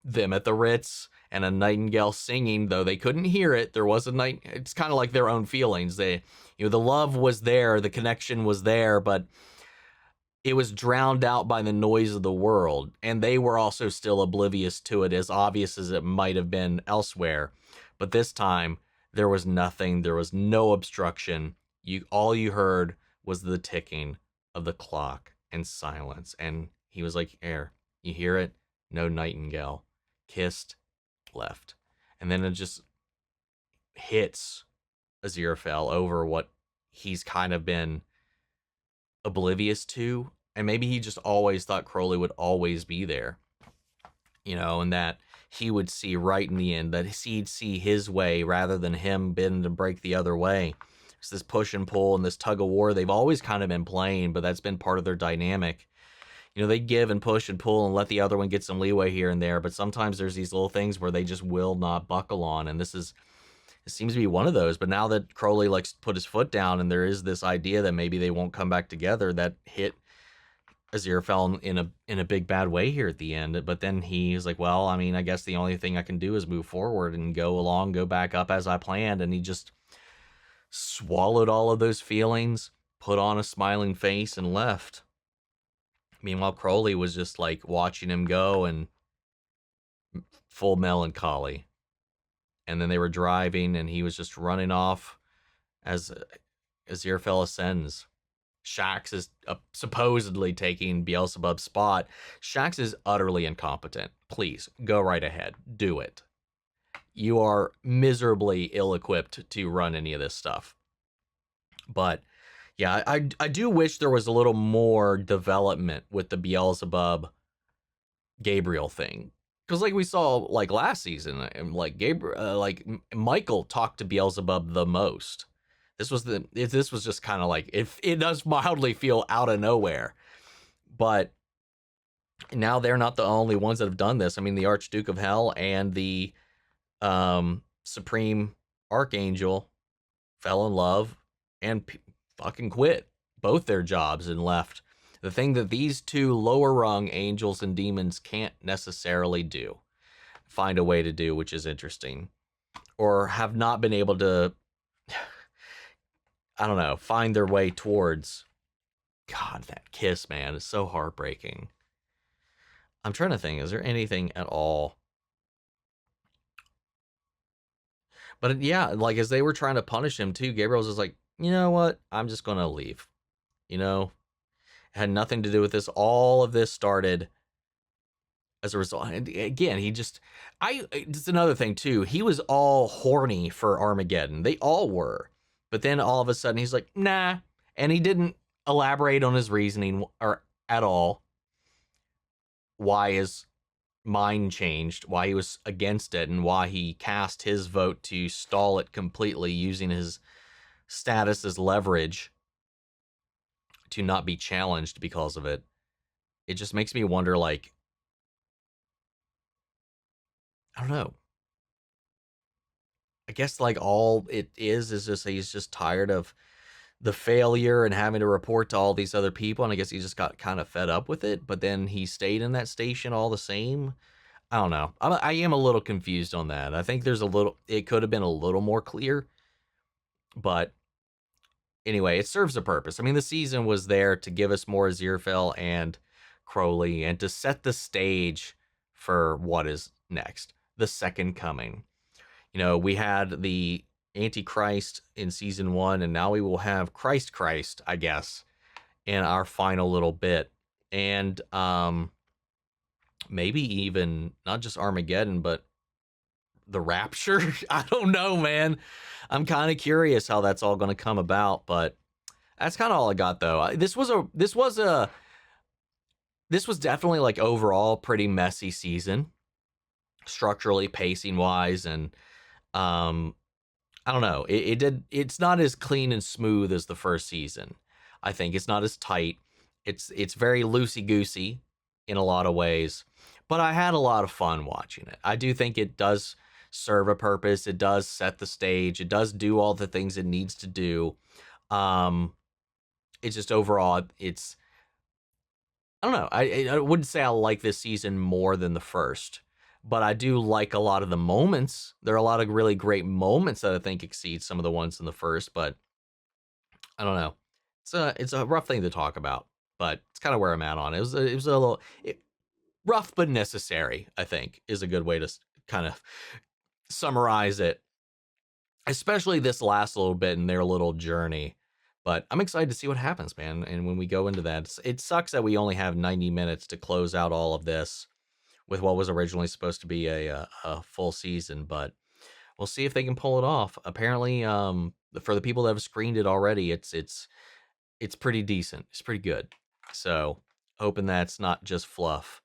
them at the Ritz and a nightingale singing, though they couldn't hear it, there was a night. It's kind of like their own feelings. They, you know, the love was there, the connection was there, but it was drowned out by the noise of the world, and they were also still oblivious to it, as obvious as it might have been elsewhere. But this time there was nothing. There was no obstruction. All you heard was the ticking of the clock and silence. And he was like, "Air, you hear it? No nightingale." Kissed, left. And then it just hits Aziraphale over what he's kind of been oblivious to. And maybe he just always thought Crowley would always be there, you know, and that he would see right in the end, that he'd see his way rather than him bend and break the other way. It's this push and pull and this tug of war they've always kind of been playing, but that's been part of their dynamic. You know, they give and push and pull and let the other one get some leeway here and there, but sometimes there's these little things where they just will not buckle on, and it seems to be one of those. But now that Crowley likes to put his foot down and there is this idea that maybe they won't come back together, that hit Aziraphale in a big bad way here at the end. But then he's like, well, I mean, I guess the only thing I can do is move forward and go back up as I planned. And he just swallowed all of those feelings, put on a smiling face, and left. Meanwhile, Crowley was just like watching him go and full melancholy. And then they were driving and he was just running off as Aziraphale ascends. Shax is supposedly taking Beelzebub's spot. Shax is utterly incompetent. Please, go right ahead. Do it. You are miserably ill-equipped to run any of this stuff. But yeah, I do wish there was a little more development with the Beelzebub Gabriel thing. Because like we saw like last season, like Michael talked to Beelzebub the most. This was just kind of like, it does mildly feel out of nowhere. But now they're not the only ones that have done this. I mean, the Archduke of Hell and the Supreme Archangel fell in love and fucking quit both their jobs and left. The thing that these two lower rung angels and demons can't necessarily do, find a way to do, which is interesting, or have not been able to, I don't know, find their way towards. God, that kiss, man, is so heartbreaking. I'm trying to think, is there anything at all? But yeah, like as they were trying to punish him too, Gabriel was just like, you know what? I'm just going to leave. You know, it had nothing to do with this. All of this started as a result. And again, it's another thing too. He was all horny for Armageddon. They all were. But then all of a sudden he's like, nah. And he didn't elaborate on his reasoning or at all. Why his mind changed, why he was against it, and why he cast his vote to stall it completely, using his status as leverage to not be challenged because of it. It just makes me wonder, like, I don't know. I guess like all it is just he's just tired of the failure and having to report to all these other people, and I guess he just got kind of fed up with it, but then he stayed in that station all the same. I don't know. I am a little confused on that. I think it could have been a little more clear, but anyway, it serves a purpose. I mean, the season was there to give us more Aziraphale and Crowley and to set the stage for what is next, the second coming. You know, we had the Antichrist in season 1, and now we will have Christ, I guess, in our final little bit. And maybe even not just Armageddon, but the Rapture. I don't know, man. I'm kind of curious how that's all going to come about, but that's kind of all I got, though. This was definitely like overall pretty messy season, structurally, pacing wise, and I I don't know. It's not as clean and smooth as the first season. I think it's not as tight. It's very loosey-goosey in a lot of ways, but I had a lot of fun watching it. I do think it does serve a purpose. It does set the stage. It does do all the things it needs to do. It's just overall, it's, I don't know. I wouldn't say I like this season more than the first, but I do like a lot of the moments. There are a lot of really great moments that I think exceed some of the ones in the first, but I don't know. It's a rough thing to talk about, but it's kind of where I'm at on it. It was a little rough, but necessary, I think, is a good way to kind of summarize it, especially this last little bit in their little journey. But I'm excited to see what happens, man. And when we go into that, it sucks that we only have 90 minutes to close out all of this with what was originally supposed to be a full season, but we'll see if they can pull it off. Apparently, for the people that have screened it already, it's pretty decent. It's pretty good. So hoping that's not just fluff.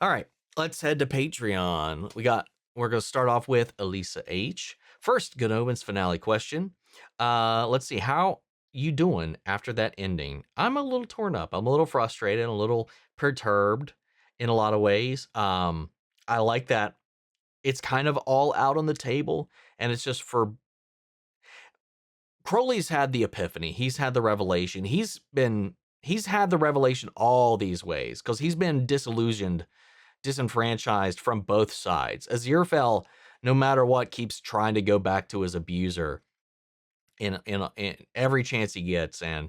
All right, let's head to Patreon. We're going to start off with Elisa H. First, Good Omens finale question. Let's see, how you doing after that ending? I'm a little torn up. I'm a little frustrated, a little perturbed in a lot of ways. I like that it's kind of all out on the table, and it's just for Crowley's had the epiphany. He's had the revelation. He's had the revelation all these ways because he's been disenfranchised from both sides. Aziraphale, no matter what, keeps trying to go back to his abuser in every chance he gets, and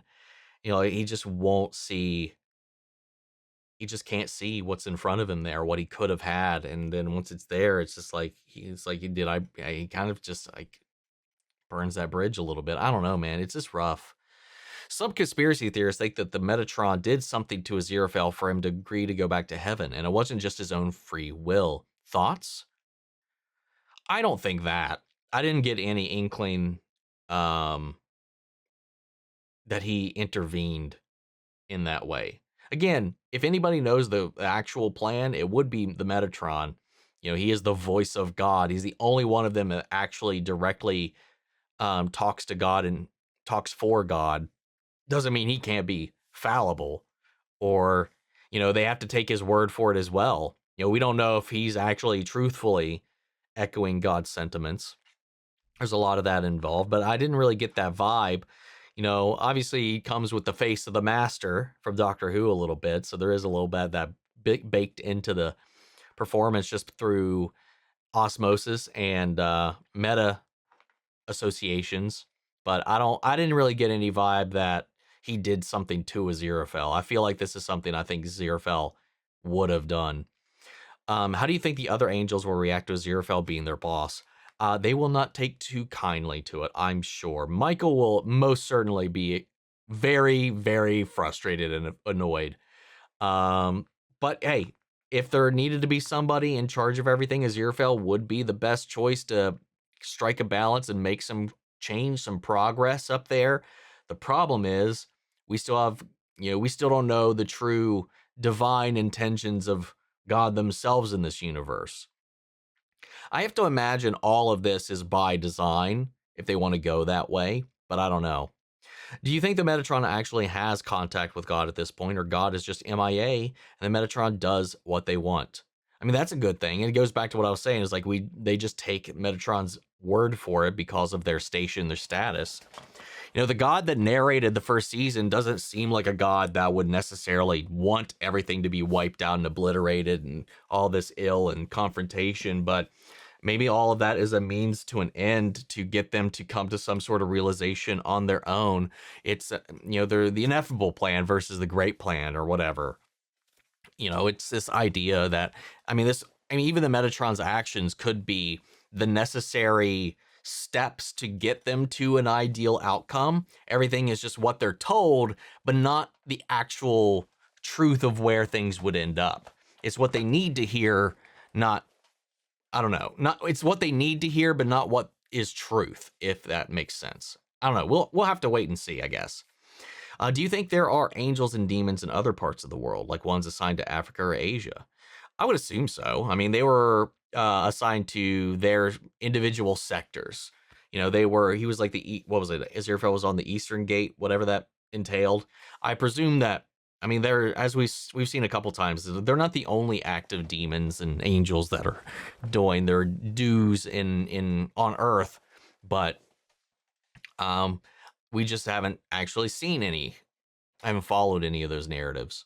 he just won't see. He just can't see what's in front of him there, what he could have had, and then once it's there, it's just like he kind of just like burns that bridge a little bit. I don't know, man. It's just rough. Some conspiracy theorists think that the Metatron did something to Aziraphale for him to agree to go back to heaven, and it wasn't just his own free will. Thoughts? I don't think that. I didn't get any inkling that he intervened in that way. Again, if anybody knows the actual plan, it would be the Metatron. He is the voice of God. He's the only one of them that actually directly talks to God and talks for God. Doesn't mean he can't be fallible, or they have to take his word for it as well. We don't know if he's actually truthfully echoing God's sentiments. There's a lot of that involved, but I didn't really get that vibe. Obviously he comes with the face of the master from Doctor Who a little bit, so there is a little bit of that baked into the performance just through osmosis and meta associations. But I didn't really get any vibe that he did something to Aziraphale. I feel like this is something I think Aziraphale would have done. How do you think the other angels will react to Aziraphale being their boss? They will not take too kindly to it, I'm sure. Michael will most certainly be very, very frustrated and annoyed. But hey, if there needed to be somebody in charge of everything, Aziraphale would be the best choice to strike a balance and make some change, some progress up there. The problem is we still don't know the true divine intentions of God themselves in this universe. I have to imagine all of this is by design if they want to go that way, but I don't know. Do you think the Metatron actually has contact with God at this point, or God is just MIA and the Metatron does what they want? I mean, that's a good thing. And it goes back to what I was saying, is like they just take Metatron's word for it because of their station, their status. The God that narrated the first season doesn't seem like a God that would necessarily want everything to be wiped out and obliterated and all this ill and confrontation, but maybe all of that is a means to an end to get them to come to some sort of realization on their own. It's, they're the ineffable plan versus the great plan or whatever. It's this idea that, even the Metatron's actions could be the necessary steps to get them to an ideal outcome. Everything is just what they're told, but not the actual truth of where things would end up. It's what they need to hear, it's what they need to hear, but not what is truth, if that makes sense. I don't know. We'll have to wait and see, I guess. Do you think there are angels and demons in other parts of the world, like ones assigned to Africa or Asia? I would assume so. They were assigned to their individual sectors. You know, he was like what was it? Aziraphale was on the Eastern Gate, whatever that entailed. I presume that, I mean, as we've seen a couple times, they're not the only active demons and angels that are doing their dues on Earth, but we just haven't actually seen any. I haven't followed any of those narratives.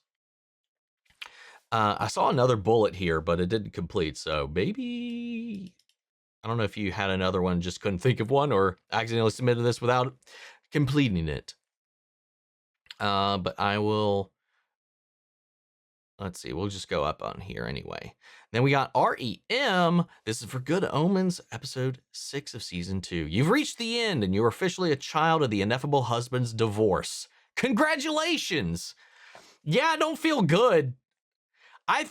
I saw another bullet here, but it didn't complete, so maybe, I don't know if you had another one, just couldn't think of one, or accidentally submitted this without completing it. But I will, let's see, we'll just go up on here anyway. Then we got REM. This is for Good Omens, episode 6 of season 2. You've reached the end, and you're officially a child of the ineffable husband's divorce. Congratulations! Yeah, I don't feel good. I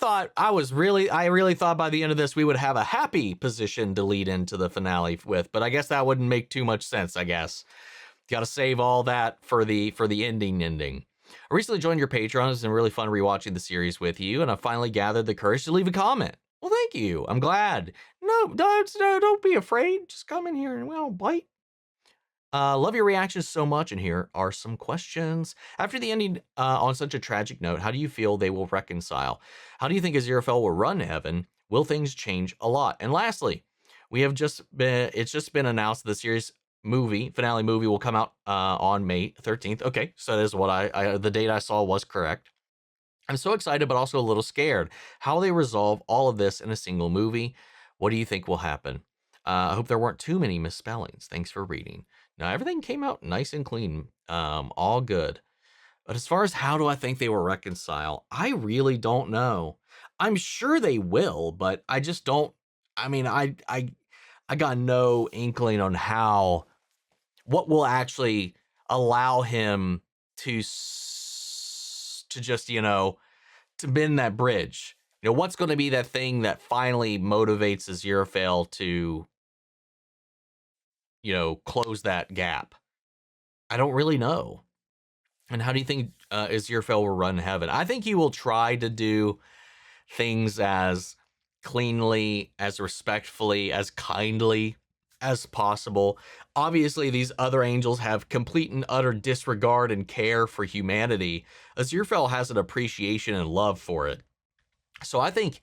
really thought by the end of this we would have a happy position to lead into the finale with, but I guess that wouldn't make too much sense, I guess. Got to save all that for the ending. I recently joined your Patreon. It's been really fun rewatching the series with you, and I finally gathered the courage to leave a comment. Well, thank you. I'm glad. No, don't be afraid. Just come in here and we'll bite. Love your reactions so much, and here are some questions. After the ending on such a tragic note, how do you feel they will reconcile? How do you think Aziraphale will run to heaven? Will things change a lot? And lastly, it's just been announced that the series finale movie will come out on May 13th. Okay, so that is what the date I saw was correct. I'm so excited, but also a little scared. How will they resolve all of this in a single movie? What do you think will happen? I hope there weren't too many misspellings. Thanks for reading. Now, everything came out nice and clean. All good. But as far as how do I think they will reconcile, I really don't know. I'm sure they will, but I just don't. I mean, I got no inkling on what will actually allow him to just, to bend that bridge. What's going to be that thing that finally motivates Aziraphale to, close that gap? I don't really know. And how do you think Aziraphale will run heaven? I think he will try to do things as cleanly, as respectfully, as kindly as possible. Obviously, these other angels have complete and utter disregard and care for humanity. Aziraphale has an appreciation and love for it. So I think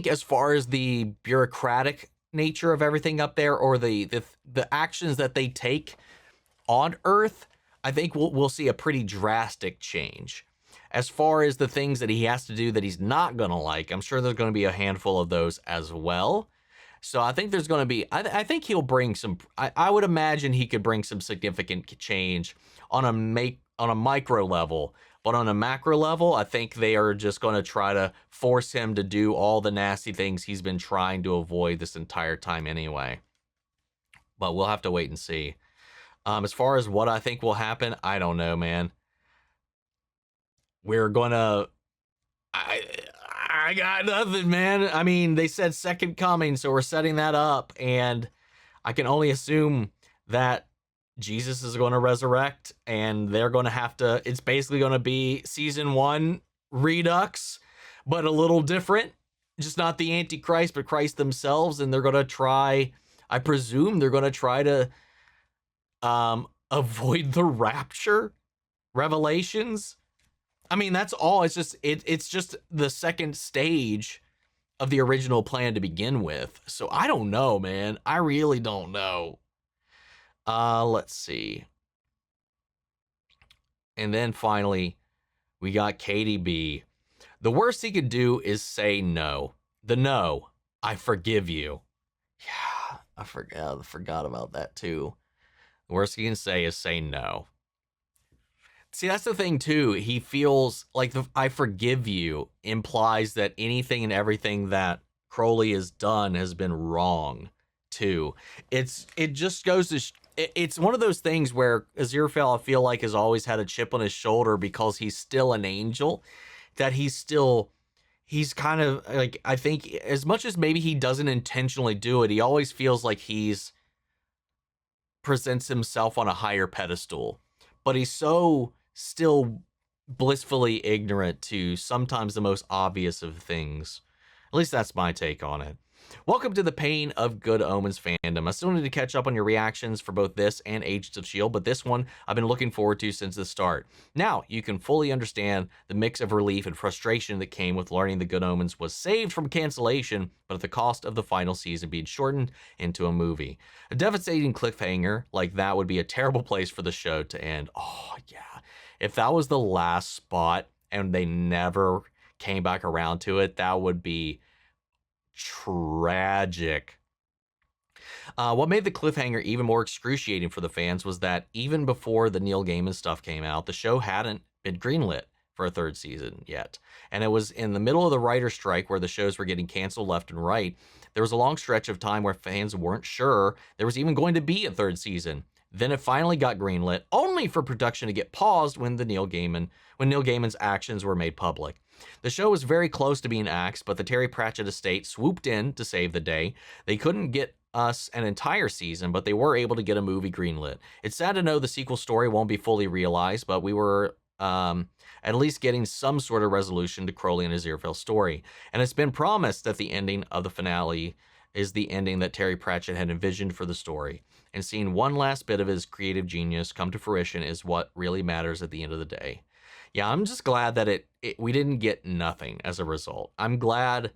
as far as the bureaucratic nature of everything up there, or the actions that they take on Earth, I think we'll see a pretty drastic change. As far as the things that he has to do that he's not going to like, I'm sure there's going to be a handful of those as well. So I think there's going to be, I think he'll bring some, I would imagine he could bring some significant change on a micro level. But on a macro level, I think they are just going to try to force him to do all the nasty things he's been trying to avoid this entire time anyway. But we'll have to wait and see. As far as what I think will happen, I don't know, man. We're going to... I got nothing, man. I mean, they said second coming, so we're setting that up. And I can only assume that Jesus is going to resurrect, and they're going to have to... It's basically going to be season 1 Redux, but a little different. Just not the Antichrist, but Christ themselves. And they're going to try... I presume they're going to try to avoid the rapture revelations. I mean, that's all. It's just the second stage of the original plan to begin with. So I don't know, man. I really don't know. Let's see. And then finally, we got KDB. The worst he could do is say no. The no. I forgive you. Yeah, I forgot about that too. The worst he can say is say no. See, that's the thing too. He feels like the I forgive you implies that anything and everything that Crowley has done has been wrong too. It just goes to it's one of those things where Aziraphale, I feel like, has always had a chip on his shoulder because he's still an angel, that he's kind of like, I think as much as maybe he doesn't intentionally do it, he always feels like he's presents himself on a higher pedestal, but he's so still blissfully ignorant to sometimes the most obvious of things. At least that's my take on it. Welcome to the pain of Good Omens fandom. I still need to catch up on your reactions for both this and Agents of S.H.I.E.L.D., but this one I've been looking forward to since the start. Now, you can fully understand the mix of relief and frustration that came with learning the Good Omens was saved from cancellation, but at the cost of the final season being shortened into a movie. A devastating cliffhanger like that would be a terrible place for the show to end. Oh, yeah. If that was the last spot and they never came back around to it, that would be tragic. What made the cliffhanger even more excruciating for the fans was that even before the Neil Gaiman stuff came out, the show hadn't been greenlit for a third season yet. And it was in the middle of the writer's strike where the shows were getting canceled left and right. There was a long stretch of time where fans weren't sure there was even going to be a third season. Then it finally got greenlit, only for production to get paused when Neil Gaiman's actions were made public. The show was very close to being axed, but the Terry Pratchett estate swooped in to save the day. They couldn't get us an entire season, but they were able to get a movie greenlit. It's sad to know the sequel story won't be fully realized, but we were at least getting some sort of resolution to Crowley and Aziraphale's story. And it's been promised that the ending of the finale is the ending that Terry Pratchett had envisioned for the story. And seeing one last bit of his creative genius come to fruition is what really matters at the end of the day. Yeah, I'm just glad that we didn't get nothing as a result. I'm glad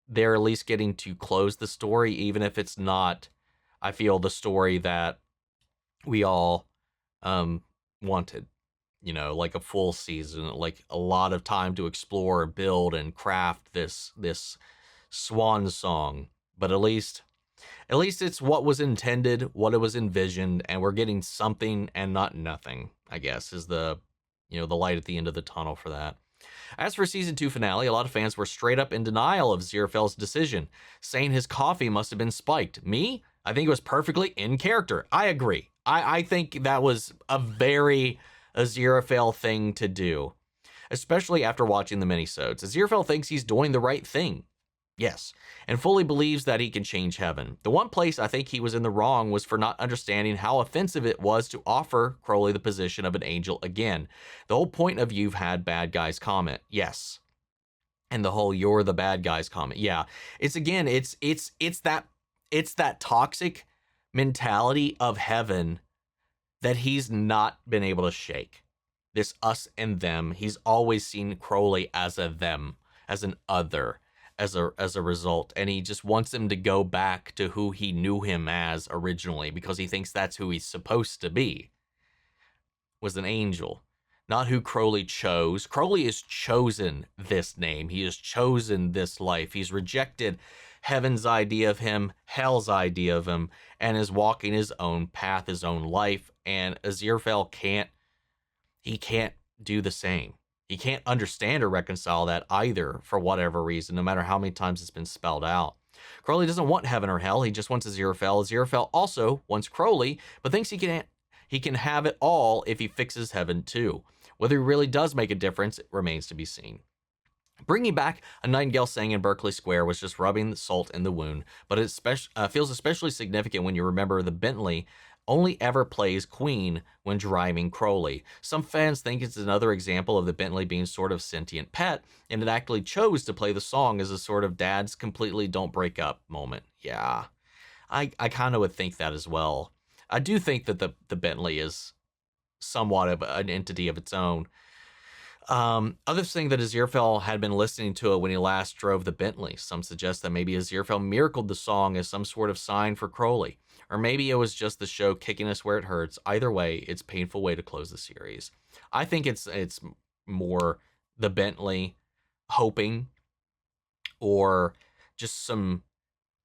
they're at least getting to close the story, even if it's not, I feel, the story that we all wanted. You know, like a full season, like a lot of time to explore, build, and craft this swan song. But at least it's what was intended, what it was envisioned, and we're getting something and not nothing, I guess, is the light at the end of the tunnel for that. As for season 2 finale, a lot of fans were straight up in denial of Aziraphale's decision, saying his coffee must have been spiked. Me? I think it was perfectly in character. I agree. I think that was a very Aziraphale thing to do, especially after watching the minisodes. Aziraphale thinks he's doing the right thing. Yes, and fully believes that he can change heaven. The one place I think he was in the wrong was for not understanding how offensive it was to offer Crowley the position of an angel again. The whole point of "you've had bad guys" comment. Yes. And the whole "you're the bad guys" comment. Yeah. It's that toxic mentality of heaven that he's not been able to shake. This us and them. He's always seen Crowley as a them, as an other. As a result, and he just wants him to go back to who he knew him as originally, because he thinks that's who he's supposed to be, was an angel, not who Crowley chose. Crowley has chosen this name. He has chosen this life. He's rejected heaven's idea of him, hell's idea of him, and is walking his own path, his own life. And Aziraphale can't do the same. He can't understand or reconcile that either, for whatever reason, no matter how many times it's been spelled out. Crowley doesn't want heaven or hell. He just wants Aziraphale. Aziraphale also wants Crowley, but thinks he can have it all if he fixes heaven too. Whether he really does make a difference, it remains to be seen. Bringing back A Nightingale Sang in Berkeley Square was just rubbing the salt in the wound, but it feels especially significant when you remember the Bentley only ever plays Queen when driving Crowley. Some fans think it's another example of the Bentley being sort of sentient pet, and it actually chose to play the song as a sort of dad's completely don't break up moment. Yeah, I kind of would think that as well. I do think that the Bentley is somewhat of an entity of its own. Other thing that Aziraphale had been listening to it when he last drove the Bentley. Some suggest that maybe Aziraphale miracled the song as some sort of sign for Crowley. Or maybe it was just the show kicking us where it hurts. Either way, it's a painful way to close the series. I think it's more the Bentley hoping, or just some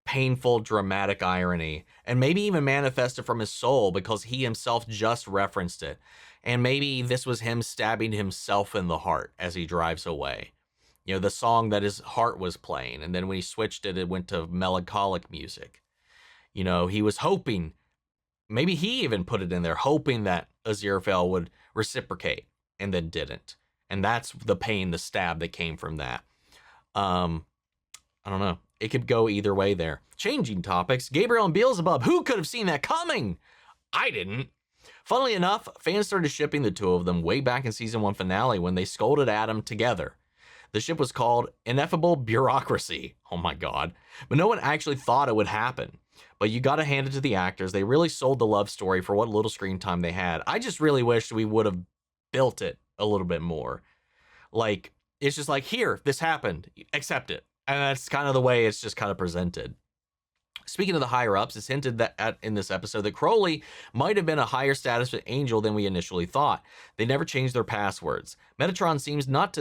painful, dramatic irony, and maybe even manifested from his soul because he himself just referenced it. And maybe this was him stabbing himself in the heart as he drives away. You know, the song that his heart was playing, and then when he switched it, it went to melancholic music. You know, he was hoping, maybe he even put it in there, hoping that Aziraphale would reciprocate, and then didn't. And that's the pain, the stab that came from that. I don't know. It could go either way there. Changing topics, Gabriel and Beelzebub. Who could have seen that coming? I didn't. Funnily enough, fans started shipping the two of them way back in season 1 finale when they scolded Adam together. The ship was called Ineffable Bureaucracy. Oh my God. But no one actually thought it would happen. But you got to hand it to the actors. They really sold the love story for what little screen time they had. I just really wish we would have built it a little bit more. Like, it's just like, here, this happened. Accept it. And that's kind of the way it's just kind of presented. Speaking of the higher-ups, it's hinted that in this episode that Crowley might have been a higher status angel than we initially thought. They never changed their passwords. Metatron seems not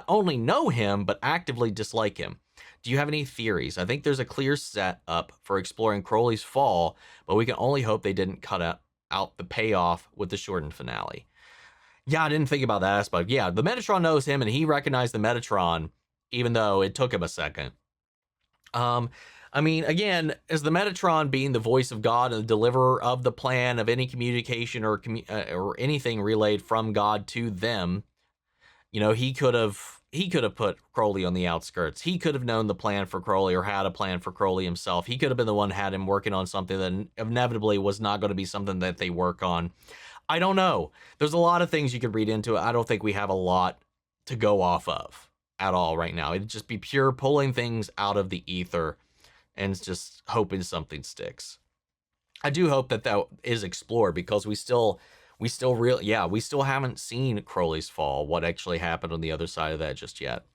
only know him, but actively dislike him. Do you have any theories? I think there's a clear setup for exploring Crowley's fall, but we can only hope they didn't cut out the payoff with the shortened finale. Yeah, I didn't think about that aspect. Yeah, the Metatron knows him, and he recognized the Metatron, even though it took him a second. I mean, again, as the Metatron being the voice of God and the deliverer of the plan of any communication or anything relayed from God to them, you know, he could have put Crowley on the outskirts. He could have known the plan for Crowley or had a plan for Crowley himself. He could have been the one who had him working on something that inevitably was not going to be something that they work on. I don't know. There's a lot of things you could read into it. I don't think we have a lot to go off of at all right now. It'd just be pure pulling things out of the ether and just hoping something sticks. I do hope that is explored, because we still haven't seen Crowley's fall, what actually happened on the other side of that just yet.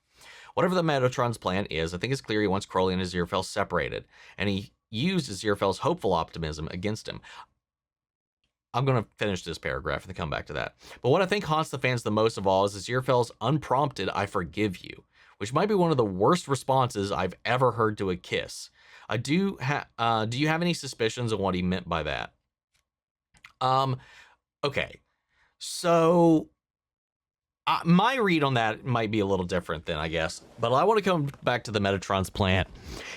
Whatever the Metatron's plan is, I think it's clear he wants Crowley and Aziraphale separated, and he used Aziraphale's hopeful optimism against him. I'm going to finish this paragraph and then come back to that. But what I think haunts the fans the most of all is Aziraphale's unprompted "I forgive you," which might be one of the worst responses I've ever heard to a kiss. Do you have any suspicions of what he meant by that? Okay, so my read on that might be a little different then, I guess. But I want to come back to the Metatron's plan.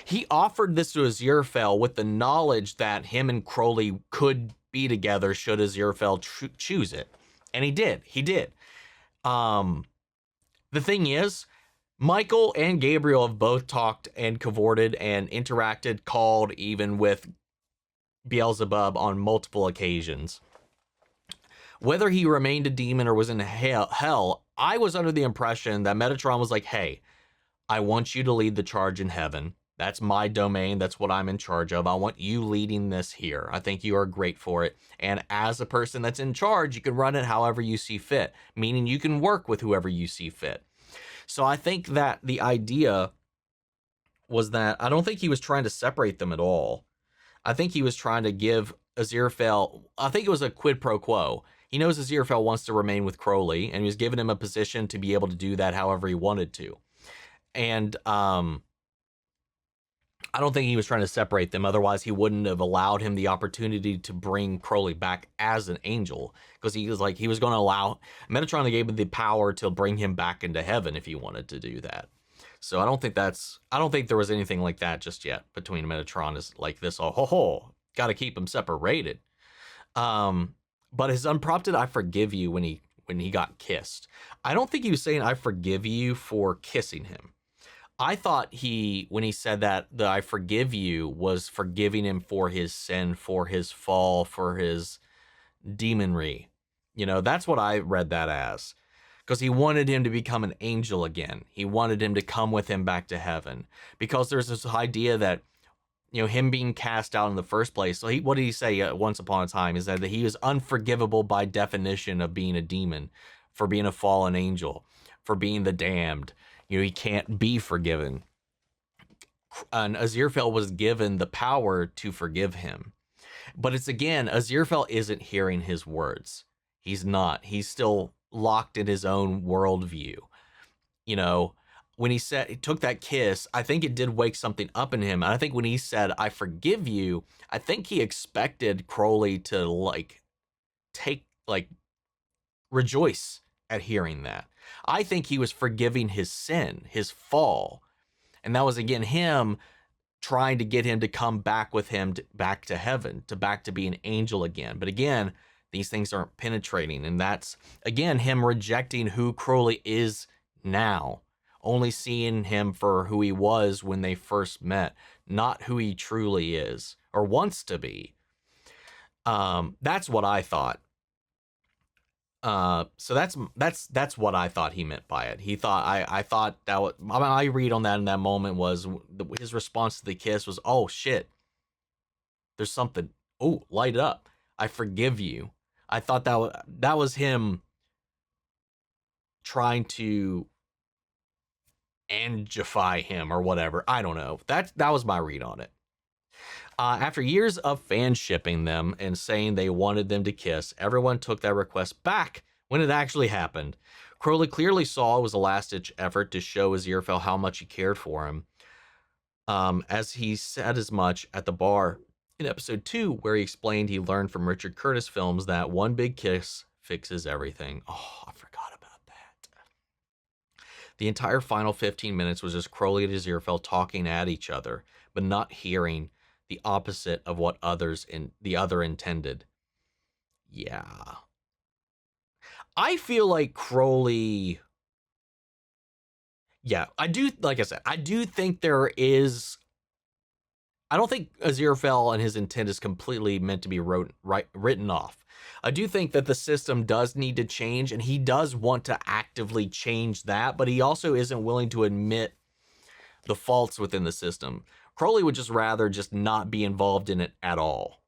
He offered this to Aziraphale with the knowledge that him and Crowley could be together should Aziraphale choose it. And he did. He did. The thing is, Michael and Gabriel have both talked and cavorted and interacted, called even with Beelzebub on multiple occasions. Whether he remained a demon or was in hell, I was under the impression that Metatron was like, hey, I want you to lead the charge in heaven. That's my domain. That's what I'm in charge of. I want you leading this here. I think you are great for it. And as a person that's in charge, you can run it however you see fit, meaning you can work with whoever you see fit. So I think that the idea was that I don't think he was trying to separate them at all. I think he was trying to give Aziraphale, I think it was a quid pro quo. He knows Aziraphale wants to remain with Crowley, and he was giving him a position to be able to do that however he wanted to. And I don't think he was trying to separate them. Otherwise, he wouldn't have allowed him the opportunity to bring Crowley back as an angel, because he was going to allow Metatron gave him the power to bring him back into heaven if he wanted to do that. So I don't think there was anything like that just yet between Metatron is like this. Got to keep them separated. But his unprompted "I forgive you" when he got kissed, I don't think he was saying "I forgive you" for kissing him. I thought when he said that the "I forgive you" was forgiving him for his sin, for his fall, for his demonry. You know, that's what I read that as. Because he wanted him to become an angel again. He wanted him to come with him back to heaven. Because there's this idea that, you know, him being cast out in the first place. So what did he say once upon a time? Is that he was unforgivable by definition of being a demon, for being a fallen angel, for being the damned. You know, he can't be forgiven. And Aziraphale was given the power to forgive him. But it's again, Aziraphale isn't hearing his words. He's not. He's still locked in his own worldview. You know, when he took that kiss, I think it did wake something up in him. And I think when he said, "I forgive you," I think he expected Crowley to rejoice at hearing that. I think he was forgiving his sin, his fall. And that was, again, him trying to get him to come back with him back to heaven, back to be an angel again. But again, these things aren't penetrating. And that's, again, him rejecting who Crowley is now, only seeing him for who he was when they first met, not who he truly is or wants to be. That's what I thought. So that's what I thought he meant by it. He thought I thought that what my read on that in that moment was his response to the kiss was, oh shit, there's something. Oh, light up. I forgive you. I thought that was him trying to angify him or whatever. I don't know. That was my read on it. After years of fans shipping them and saying they wanted them to kiss, everyone took that request back when it actually happened. Crowley clearly saw it was a last-ditch effort to show Aziraphale how much he cared for him, as he said as much at the bar in episode 2, where he explained he learned from Richard Curtis films that one big kiss fixes everything. Oh, I forgot about that. The entire final 15 minutes was just Crowley and Aziraphale talking at each other, but not hearing the opposite of what the other intended. Yeah. I feel like Crowley... Yeah, I do, like I said, I do think there is... I don't think Aziraphale and his intent is completely meant to be written off. I do think that the system does need to change, and he does want to actively change that, but he also isn't willing to admit the faults within the system. Crowley would just rather just not be involved in it at all,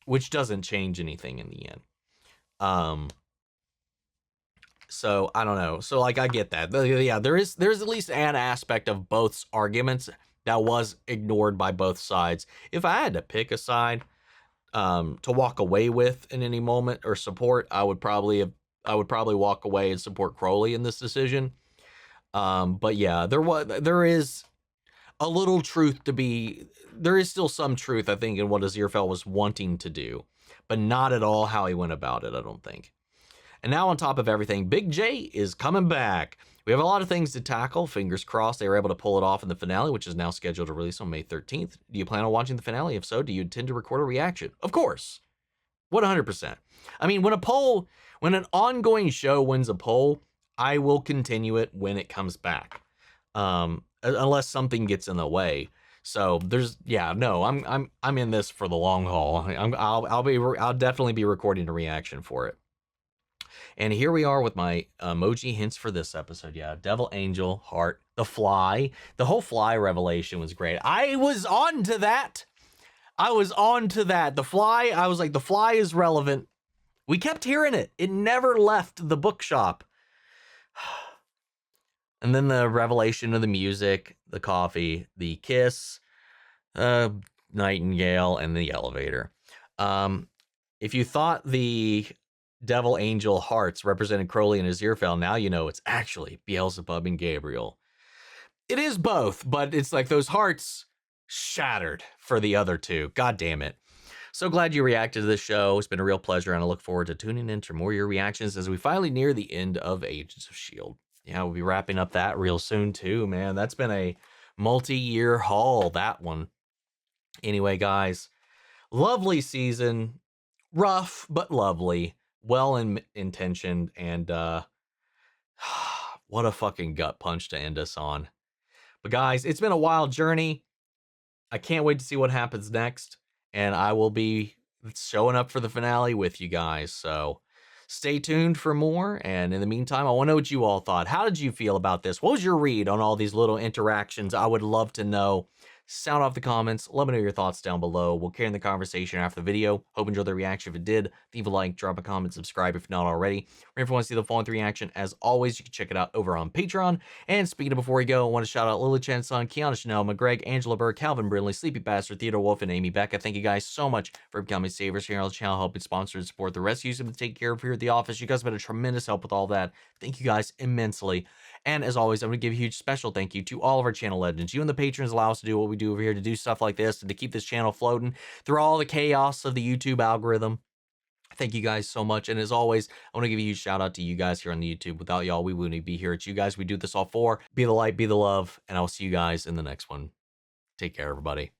which doesn't change anything in the end. So I don't know. So like I get that. Yeah, there's at least an aspect of both arguments that was ignored by both sides. If I had to pick a side to walk away with in any moment or support, I would probably walk away and support Crowley in this decision. But yeah, there is a little truth to be, there is still some truth, I think, in what Aziraphale was wanting to do, but not at all how he went about it, I don't think. And now on top of everything, Big J is coming back. We have a lot of things to tackle. Fingers crossed they were able to pull it off in the finale, which is now scheduled to release on May 13th. Do you plan on watching the finale? If so, do you intend to record a reaction? Of course. 100%. I mean, when an ongoing show wins a poll, I will continue it when it comes back. Unless something gets in the way. So I'm in this for the long haul. I'll definitely be recording a reaction for it. And here we are with my emoji hints for this episode. Yeah, Devil, Angel, Heart, the Fly. The whole Fly revelation was great. I was on to that. The Fly, I was like, the Fly is relevant. We kept hearing it. It never left the bookshop. And then the revelation of the music, the coffee, the kiss, Nightingale, and the elevator. If you thought the Devil, Angel, Hearts represented Crowley and Aziraphale, now you know it's actually Beelzebub and Gabriel. It is both, but it's like those hearts shattered for the other two. God damn it. So glad you reacted to this show. It's been a real pleasure, and I look forward to tuning in to more of your reactions as we finally near the end of Agents of S.H.I.E.L.D. Yeah, we'll be wrapping up that real soon too, man. That's been a multi-year haul, that one. Anyway, guys, lovely season. Rough, but lovely. Well-intentioned, and what a fucking gut punch to end us on. But guys, it's been a wild journey. I can't wait to see what happens next, and I will be showing up for the finale with you guys, so stay tuned for more. And in the meantime, I want to know what you all thought. How did you feel about this? What was your read on all these little interactions? I would love to know. Sound off the comments. Let me know your thoughts down below. We'll carry on the conversation after the video. Hope you enjoyed the reaction. If it did, leave a like, drop a comment, subscribe if not already. Or if you want to see the full reaction, as always, you can check it out over on Patreon. And speaking of before we go, I want to shout out Lily Chan's son, Kiana Chanel, McGreg, Angela Burr, Calvin Brindley, Sleepy Bastard, Theodore Wolf, and Amy Becca. Thank you guys so much for becoming savers here on the channel, helping sponsor and support the rest of you to take care of here at the office. You guys have been a tremendous help with all that. Thank you guys immensely. And as always, I'm going to give a huge special thank you to all of our channel legends. You and the patrons allow us to do what we do over here, to do stuff like this and to keep this channel floating through all the chaos of the YouTube algorithm. Thank you guys so much. And as always, I want to give a huge shout out to you guys here on the YouTube. Without y'all, we wouldn't be here. It's you guys we do this all for. Be the light, be the love, and I'll see you guys in the next one. Take care, everybody.